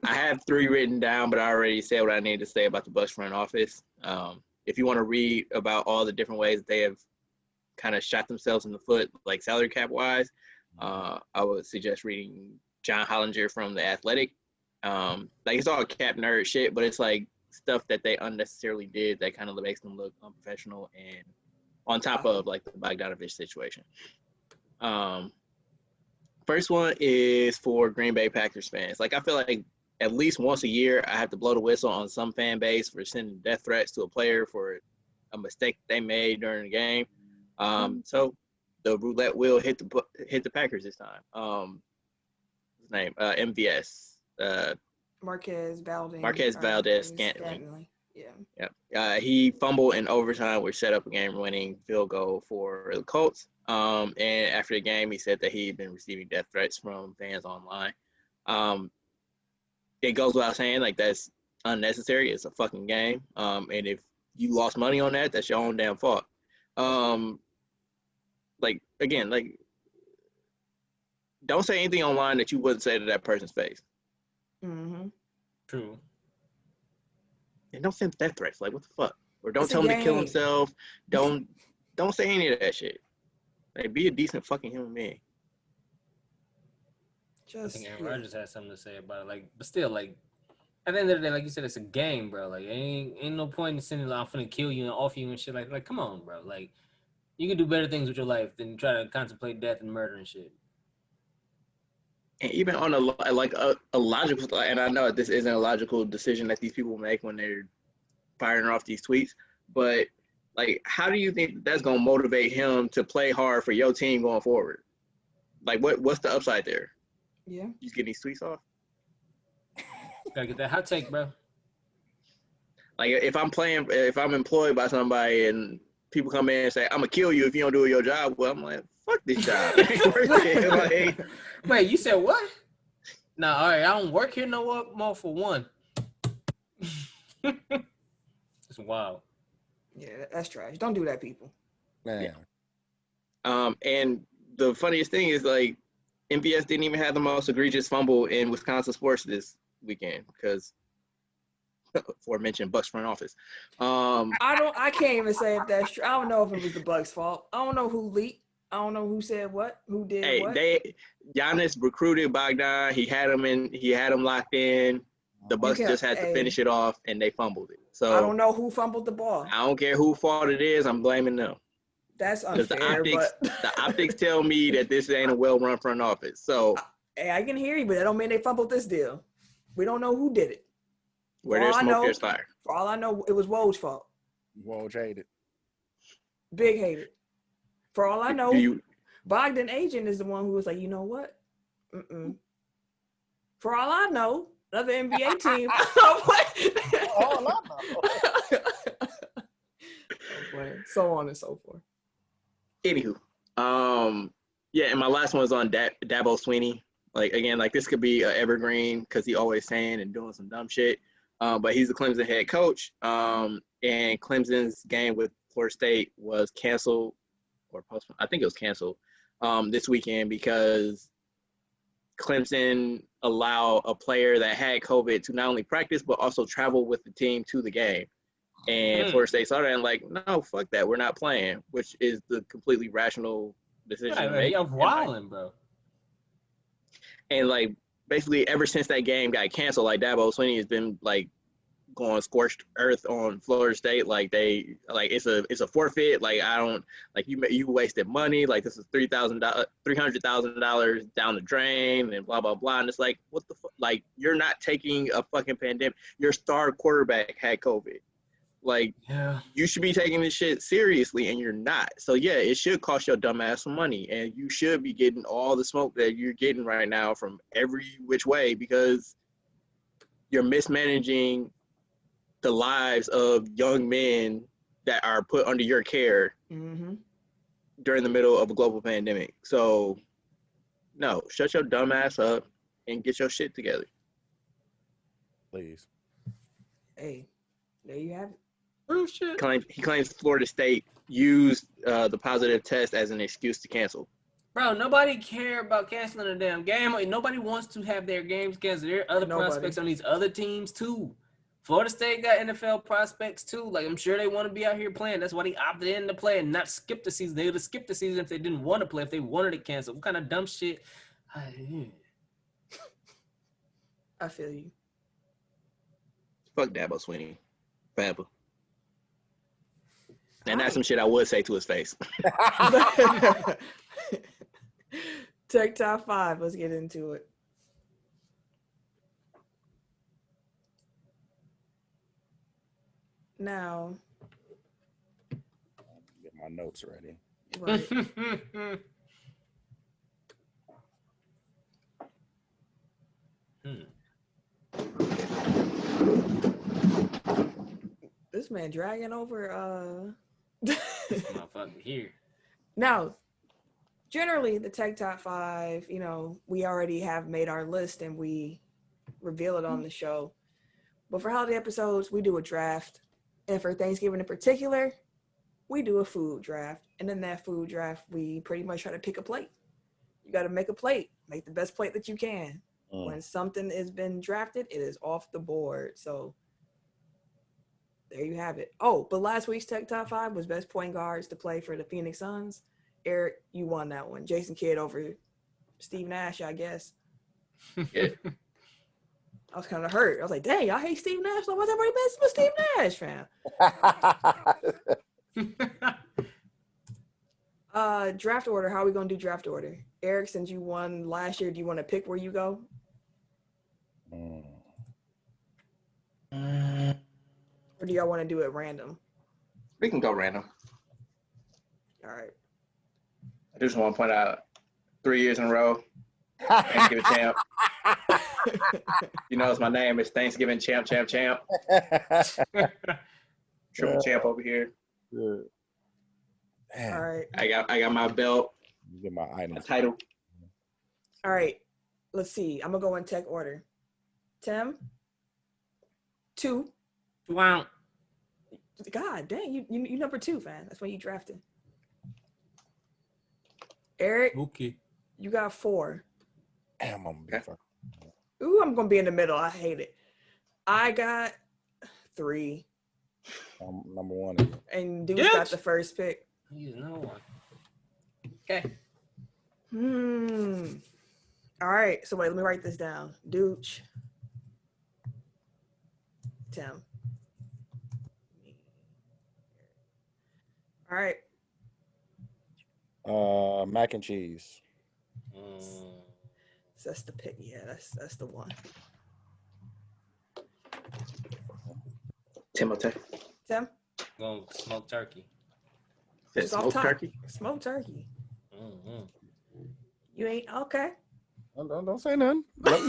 I have 3 written down, but I already said what I need to say about the Bucks front office. If you want to read about all the different ways that they have kind of shot themselves in the foot, like salary cap wise, I would suggest reading John Hollinger from The Athletic. Like it's all cap nerd shit, but it's like stuff that they unnecessarily did that kind of makes them look unprofessional, and on top of like the Bogdanovich situation. First one is for Green Bay Packers fans. Like I feel like at least once a year I have to blow the whistle on some fan base for sending death threats to a player for a mistake they made during the game. So the roulette wheel hit the Packers this time. His name MVS. Marquez Valdez Scantling. Yeah. Yep. He fumbled in overtime, which set up a game-winning field goal for the Colts. And after the game, he said that he'd been receiving death threats from fans online. It goes without saying, like, that's unnecessary. It's a fucking game. And if you lost money on that, that's your own damn fault. Like, again, like, don't say anything online that you wouldn't say to that person's face. Mm-hmm. True. And don't send death threats. Like, what the fuck? Or don't It's tell a him to kill game. himself. Don't say any of that shit. Like, be a decent fucking human being. I think Aaron Rodgers has something to say about it. Like, but still, like, at the end of the day, like you said, it's a game, bro. Like, ain't no point in sending, like, I'm finna kill you and off you and shit. Like, come on, bro. Like, you can do better things with your life than try to contemplate death and murder and shit. And even on a logical, and I know this isn't a logical decision that these people make when they're firing off these tweets, but like, how do you think that's gonna motivate him to play hard for your team going forward? Like, what's the upside there? Yeah. You just get these tweets off. Gotta get that hot take, bro. Like, if I'm employed by somebody and people come in and say, I'm gonna kill you if you don't do your job, well, I'm like, fuck this job. Like, wait, you said what? Nah, all right, I don't work here no more for one. It's wild. Yeah, that's trash. Don't do that, people. Man. Yeah. And the funniest thing is, like, MVS didn't even have the most egregious fumble in Wisconsin sports this weekend because aforementioned Bucks front office. I can't even say if that's true. I don't know if it was the Bucks' fault. I don't know who leaked. I don't know who said what, who did what. Giannis recruited Bogdan. He had him locked in. The Bucks just had to finish it off, and they fumbled it. So I don't know who fumbled the ball. I don't care whose fault it is. I'm blaming them. That's unfair. The optics tell me that this ain't a well-run front office. So hey, I can hear you, but that don't mean they fumbled this deal. We don't know who did it. Where there's smoke, there's fire. For all I know, it was Woj's fault. Woj hated. Big hated. For all I know, Bogdan agent is the one who was like, you know what? For all I know, another NBA team. All I know. So on and so forth. Anywho, yeah, and my last one is on Dabo Sweeney. Like, again, like, this could be an evergreen because he always saying and doing some dumb shit. But he's the Clemson head coach. And Clemson's game with Florida State was canceled or postponed. I think it was canceled this weekend because Clemson allowed a player that had COVID to not only practice but also travel with the team to the game. And Florida State saw that and like, no, fuck that. We're not playing, which is the completely rational decision to make. You're wilding, bro. And, like, basically ever since that game got canceled, like, Dabo Sweeney has been, like, going scorched earth on Florida State. Like, it's a forfeit. Like, I don't, like, you wasted money. Like, this is $300,000 down the drain and blah, blah, blah. And it's like, what the fuck? Like, you're not taking a fucking pandemic. Your star quarterback had COVID. Like, yeah, you should be taking this shit seriously, and you're not. So, yeah, it should cost your dumb ass some money, and you should be getting all the smoke that you're getting right now from every which way because you're mismanaging the lives of young men that are put under your care during the middle of a global pandemic. So, no, shut your dumb ass up and get your shit together. Please. Hey, there you have it. Oh, shit. He claims Florida State used the positive test as an excuse to cancel. Bro, nobody care about canceling a damn game. Nobody wants to have their games canceled. There are other prospects on these other teams too. Florida State got NFL prospects too. Like, I'm sure they want to be out here playing. That's why they opted in to play and not skip the season. They would have skipped the season if they didn't want to play, if they wanted to cancel. What kind of dumb shit? I feel you. Fuck Dabo Sweeney. Forever. And that's some shit I would say to his face. Tech top 5. Let's get into it. Now, Get my notes ready. right. This man dragging over Motherfucker here. Now, generally the Tech top 5, we already have made our list and we reveal it on the show. But for holiday episodes, we do a draft. And for Thanksgiving in particular, we do a food draft. And in that food draft, we pretty much try to pick a plate. You got to make a plate. Make the best plate that you can. When something has been drafted, it is off the board. So there you have it. Oh, but last week's Tech Top 5 was best point guards to play for the Phoenix Suns. Eric, you won that one. Jason Kidd over Steve Nash, I guess. Yeah. I was kind of hurt. I was like, dang, y'all hate Steve Nash? So why's everybody messing with Steve Nash, fam? Draft order. How are we going to do draft order? Eric, since you won last year, do you want to pick where you go? Or do y'all want to do it random? We can go random. All right. I just want to point out 3 years in a row, Thanksgiving champ. You know, it's my name. It's Thanksgiving champ. Triple champ over here. Good. All right. I got my belt. You get my item. My title. All right. Let's see. I'm going to go in tech order. Tim? 2. Wow. God dang, you number 2, fam. That's when you drafted. Eric? Okay. You got 4. Damn, I'm gonna be fucking. Ooh, I'm going to be in the middle. I hate it. I got 3. Number 1. And Dude's got the first pick. You know. Okay. All right. So wait, let me write this down. Dooch. Tim. All right. Mac and cheese. So that's the pick. Yeah, that's the one. Timothy. Tim? Going smoked turkey. Said smoked turkey. Smoked turkey. Mm-hmm. You ain't okay. Don't say nothing. I'm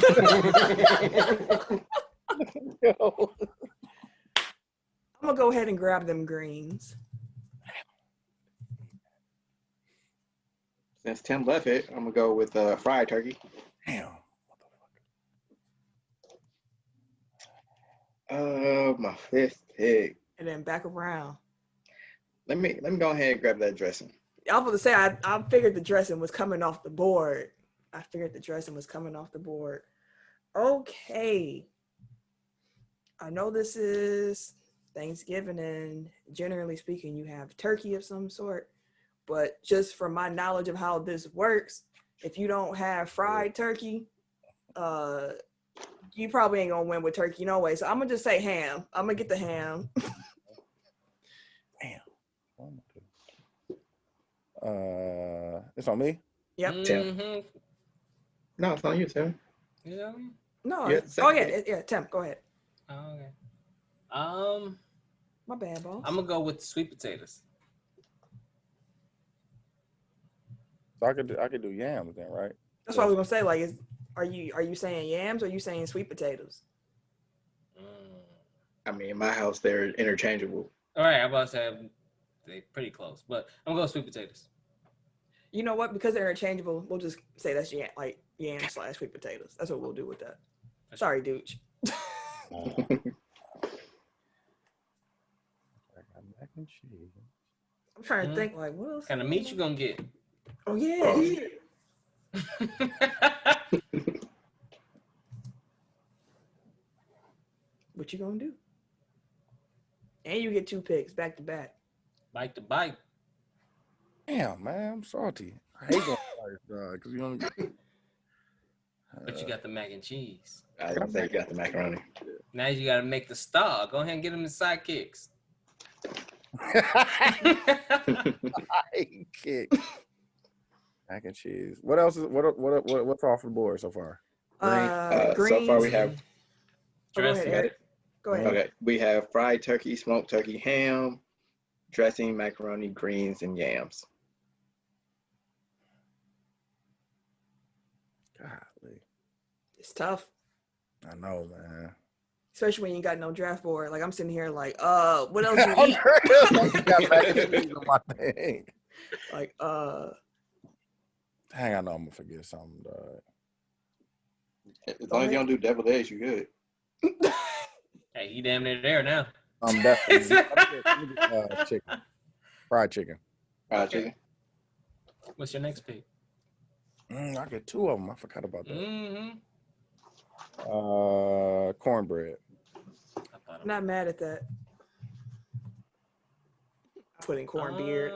gonna go ahead and grab them greens. Since Tim left it, I'm gonna go with fried turkey. Damn. My 5th pick. And then back around. Let me go ahead and grab that dressing. I was going to say, I figured the dressing was coming off the board. Okay. I know this is Thanksgiving, and generally speaking, you have turkey of some sort. But just from my knowledge of how this works, if you don't have fried turkey, you probably ain't going to win with turkey no way. So I'm going to just say ham. I'm going to get the ham. Damn. It's on me? Yep. Mm-hmm. No, it's not you, Tim. Yeah. No. Yeah, Yeah, Tim, go ahead. Oh, okay. My bad, boss. I'm gonna go with sweet potatoes. So I could do yams then, right? That's what I was gonna say. Like, are you saying yams or are you saying sweet potatoes? I mean, in my house, they're interchangeable. All right, I'm about to say they're pretty close, but I'm gonna go sweet potatoes. You know what? Because they're interchangeable, we'll just say that's yam/sweet potatoes. That's what we'll do with that. Sorry, Dooch. Mac and cheese. I'm trying to think, like, what else? What kind of meat you gonna get? Oh yeah. What you gonna do? And you get 2 picks back to back. Bite to bite. Damn, man, I'm salty. I hate going first, because you only. But you got the mac and cheese. I was gonna say you got the macaroni. Now you got to make the star. Go ahead and get him the sidekicks. Kick. Mac and cheese. What else is what's off the board so far? Greens. So far we have. Oh, go ahead, Dressing. Eric. Go ahead. Okay, we have fried turkey, smoked turkey, ham, dressing, macaroni, greens, and yams. Golly. It's tough, I know, man. especially when you got no draft board. Like I'm sitting here, like, what else you eat? Got mac and cheese on my thing. Like, Dang, I know I'm gonna forget something, dog. As long as you don't do deviled eggs, you good. Hey, you damn near there now. I'm definitely chicken. Fried chicken. Fried chicken. What's your next pick? I get 2 of them. I forgot about that. Mm-hmm. Cornbread. I'm not mad at that. Putting corn beard.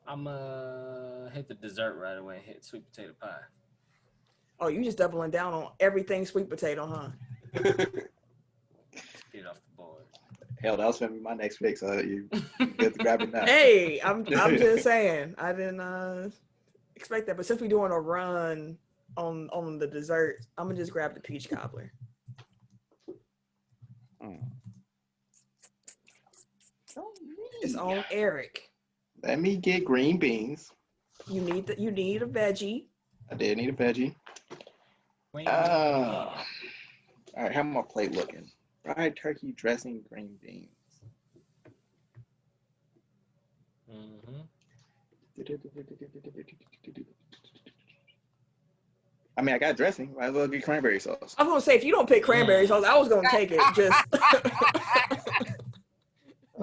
I'm hit the dessert right away and hit sweet potato pie. Oh, you just doubling down on everything sweet potato, huh? Get it off the board. Hell, that was gonna be my next pick, so you get to grab it now. Hey, I'm just saying. I didn't expect that, but since we're doing a run on the dessert, I'm gonna just grab the peach cobbler. It's on Eric. Let me get green beans. You need a veggie. I did need a veggie. All right, how my plate looking? Fried turkey, dressing, green beans. Mm-hmm. I mean, I got dressing. Might as well get cranberry sauce. I was gonna say, if you don't pick cranberry sauce, I was gonna take it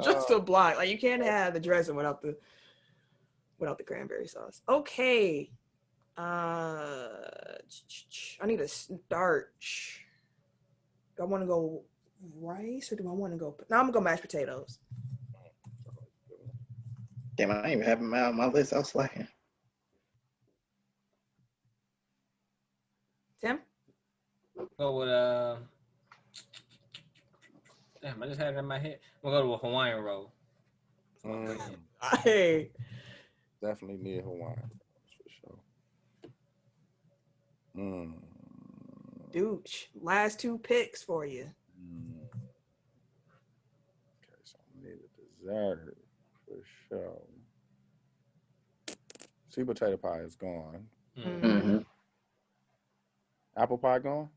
just a block. Like you can't have the dressing without the cranberry sauce. Okay. I need a starch. Do I want to go rice or do I want to go? No, I'm gonna go mashed potatoes. Damn, I didn't even have them out on my list. I was slacking. Tim? Go with damn, I just had it in my head. I'm gonna go to a Hawaiian roll. Hey. Definitely need Hawaiian for sure. Dooch. Last 2 picks for you. Okay, so I need a dessert for sure. Sweet potato pie is gone. Mm-hmm. Apple pie gone?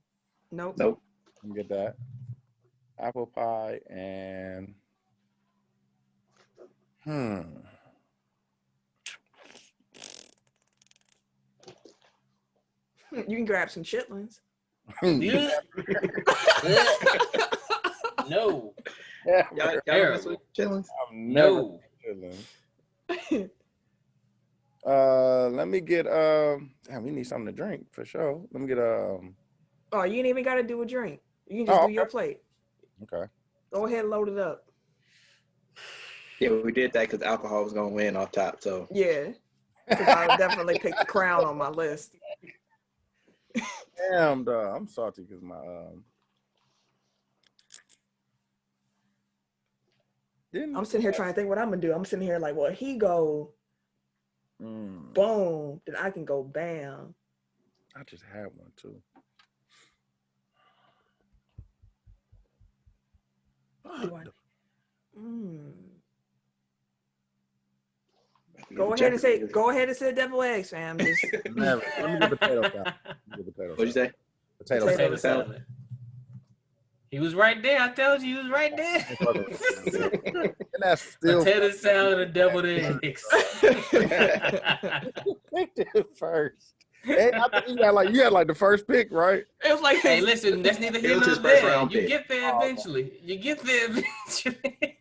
Nope. Nope. Let me get that. Apple pie and You can grab some chitlins. No. Y'all mess with chitlins? No. Let me get damn, we need something to drink for sure. Let me get Oh, you ain't even gotta do a drink. You can just do your plate. Okay. Go ahead and load it up. Yeah, we did that because alcohol was gonna win off top. So Yeah. Because I would definitely pick the crown on my list. Damn, dog. I'm salty because my I'm sitting here trying to think what I'm gonna do. I'm sitting here like, well, he go boom, then I can go bam. I just had one too. Go ahead and say devil eggs, fam. Just Never. Let me get potato salad. What'd you say? Potato salad. He was right there. I told you he was right there. And that's still potato salad and deviled eggs. picked it first. Hey, I think you had the first pick, right? It was like, hey, listen, that's neither here nor there. You get there eventually. You get there eventually.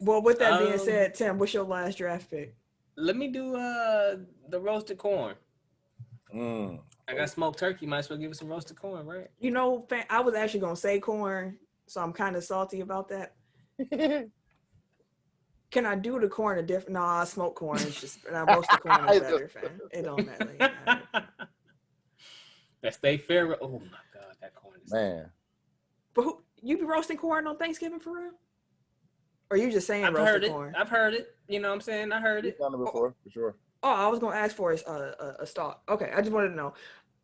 Well, with that being said, Tim, what's your last draft pick? Let me do the roasted corn. I got smoked turkey. Might as well give it some roasted corn, right? You know, I was actually gonna say corn, so I'm kind of salty about that. Can I do the corn a different? No, I smoke corn. It's just roasted corn is better, fam. It don't matter. That stay fair. Oh my god, that corn is Man. But you be roasting corn on Thanksgiving for real? Or you just saying roasted corn? I've heard it. You know what I'm saying? I heard it. Done it before, for sure. Oh, I was gonna ask for a stalk. Okay, I just wanted to know.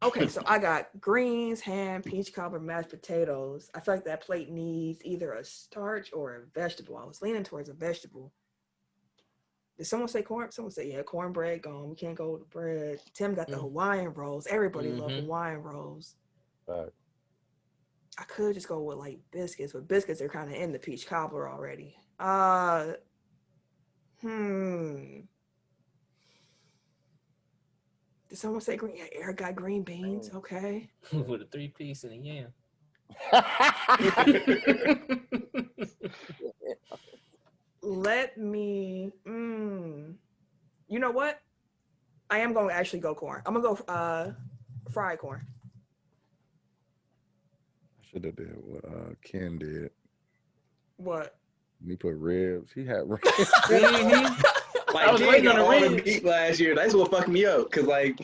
Okay, so I got greens, ham, peach cobbler, mashed potatoes. I feel like that plate needs either a starch or a vegetable. I was leaning towards a vegetable. Did someone say corn? Someone said, yeah, cornbread gone. We can't go with the bread. Tim got the Hawaiian rolls. Everybody love Hawaiian rolls. Right. I could just go with like biscuits, but biscuits are kind of in the peach cobbler already. Did someone say green? Yeah, Eric got green beans. Okay. With a 3-piece and a yam. Let me. You know what? I am going to actually go corn. I'm gonna go fried corn. I should have did what Ken did. What? He put ribs. He had ribs. Like, I was waiting on all the the ribs. meat last year. That's what fucked me up. Cause like,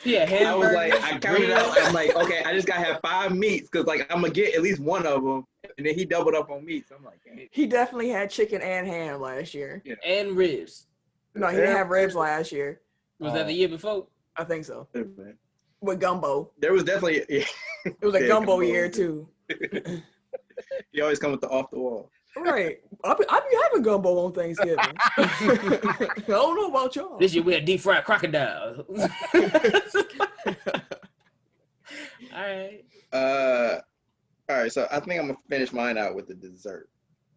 Yeah, I was like, hamburgers, I counted ribs. out. I'm like, okay, I just gotta have 5 meats. Cause like, I'm gonna get at least one of them. And then he doubled up on meats. I'm like, dang. He definitely had chicken and ham last year. Yeah. And ribs. No, he didn't have ribs last year. Was that the year before? I think so. Man. With gumbo. There was definitely. Yeah. It was a Yeah, gumbo gumbo. year too. You always come with the off the wall. Right. I be having gumbo on Thanksgiving. I don't know about y'all. This year we had deep fried crocodile. All right. All right, so I think I'm gonna finish mine out with the dessert.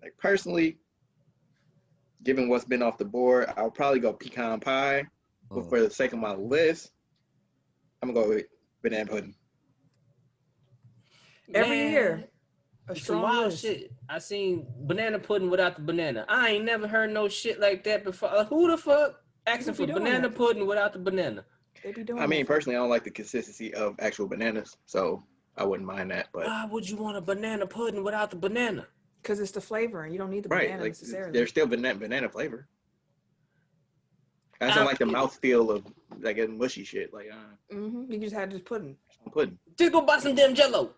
Like personally, given what's been off the board, I'll probably go pecan pie. But for the sake of my list, I'm gonna go with banana pudding. Every year. A Some strong wild list. shit. I seen banana pudding without the banana. I ain't never heard no shit like that before. Like, who the fuck asking for be doing banana that? pudding without the banana? They be doing I mean, that. personally, I don't like the consistency of actual bananas, so I wouldn't mind that. But Why would you want a banana pudding without the banana? Because it's the flavor and you don't need the right, banana like necessarily. there's still banana flavor. I just don't like the mouthfeel of like a mushy shit. Like You just had just pudding. pudding. Just go buy some damn Jello.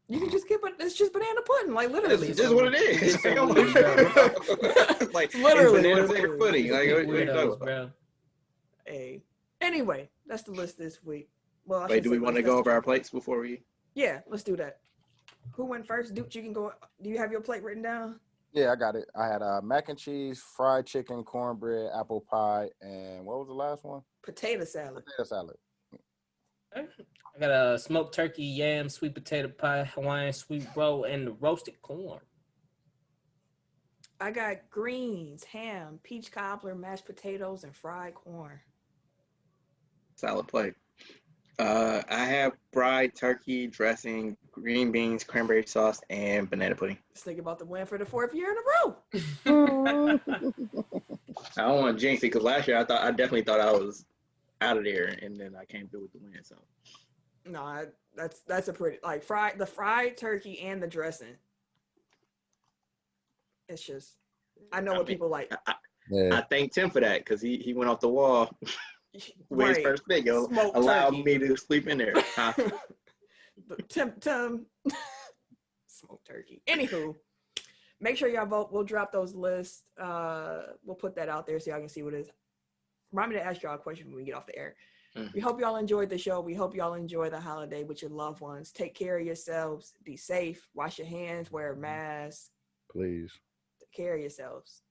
You can just get, but it's just banana pudding, like literally. It's just what it is. It's so Like, weird, like Literally banana what it flavored is. pudding. Like, what you talking Weirdos, about? bro. Hey. Anyway, that's the list this week. Well, Wait, do we want to go over our plates before we? Yeah, let's do that. Who went first? Duke, you can go. Do you have your plate written down? Yeah, I got it. I had mac and cheese, fried chicken, cornbread, apple pie, and what was the last one? Potato salad. Potato salad. I got a smoked turkey, yam, sweet potato pie, Hawaiian sweet roll, and the roasted corn. I got greens, ham, peach cobbler, mashed potatoes, and fried corn. Solid plate. I have fried turkey, dressing, green beans, cranberry sauce, and banana pudding. Let's think about the win for the 4th year in a row. I don't want to jinx it because last year I definitely thought I was out of there, and then I came through with the win. So No, that's a pretty like the fried turkey and the dressing. It's just I know what people like. I thank Tim for that because he went off the wall with his first pick. Smoked Allowed turkey. me to sleep in there. Tim smoked turkey. Anywho, make sure y'all vote. We'll drop those lists. We'll put that out there so y'all can see what it is. Remind me to ask y'all a question when we get off the air. We hope y'all enjoyed the show. We hope y'all enjoy the holiday with your loved ones. Take care of yourselves. Be safe. Wash your hands. Wear a mask. Please. Take care of yourselves.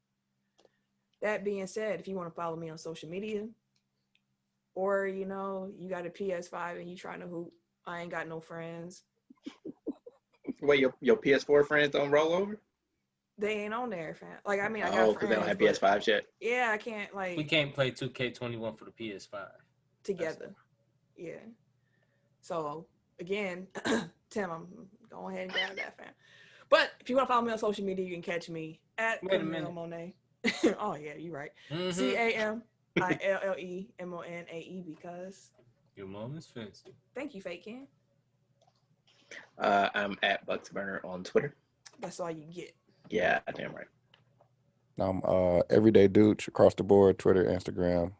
That being said, if you want to follow me on social media, or you got a PS5 and you trying to hoop, I ain't got no friends. Wait, your PS4 friends don't roll over? They ain't on there, fam. Like, I mean, I got Oh, friends, because they don't have but PS5 yet. yeah, I can't We can't play 2K21 for the PS5. together. Yeah. So again, Tim, I'm go ahead and grab that, fam. But if you want to follow me on social media, you can catch me At Wait a Camille minute. Monet. Oh yeah, you're right. Mhm. CAMILLEMONAE because. Your mom is fancy. Thank you, Fake Ken. I'm at Bucksburner on Twitter. That's all you get. Yeah, damn right. I'm everyday dude across the board, Twitter, Instagram.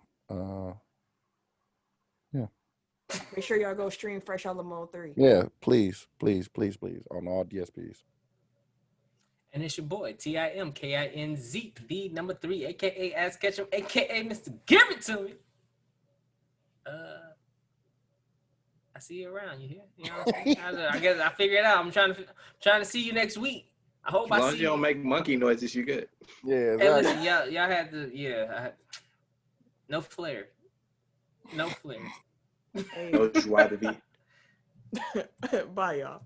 Make sure y'all go stream Fresh Out Mode 3. Yeah, please, please, please, please, on all DSPs. And it's your boy, TIMKINZ, the number 3, aka Ass Ketchum, aka Mr. Give It To Me. I see you around. You hear? You know what I'm saying? I guess I figured it out. I'm trying to see you next week. I hope As long I as see you don't make monkey noises, you good. Yeah, Hey, listen, y'all had to, no flair. No flair. Hey. No joie de vie. Bye, y'all.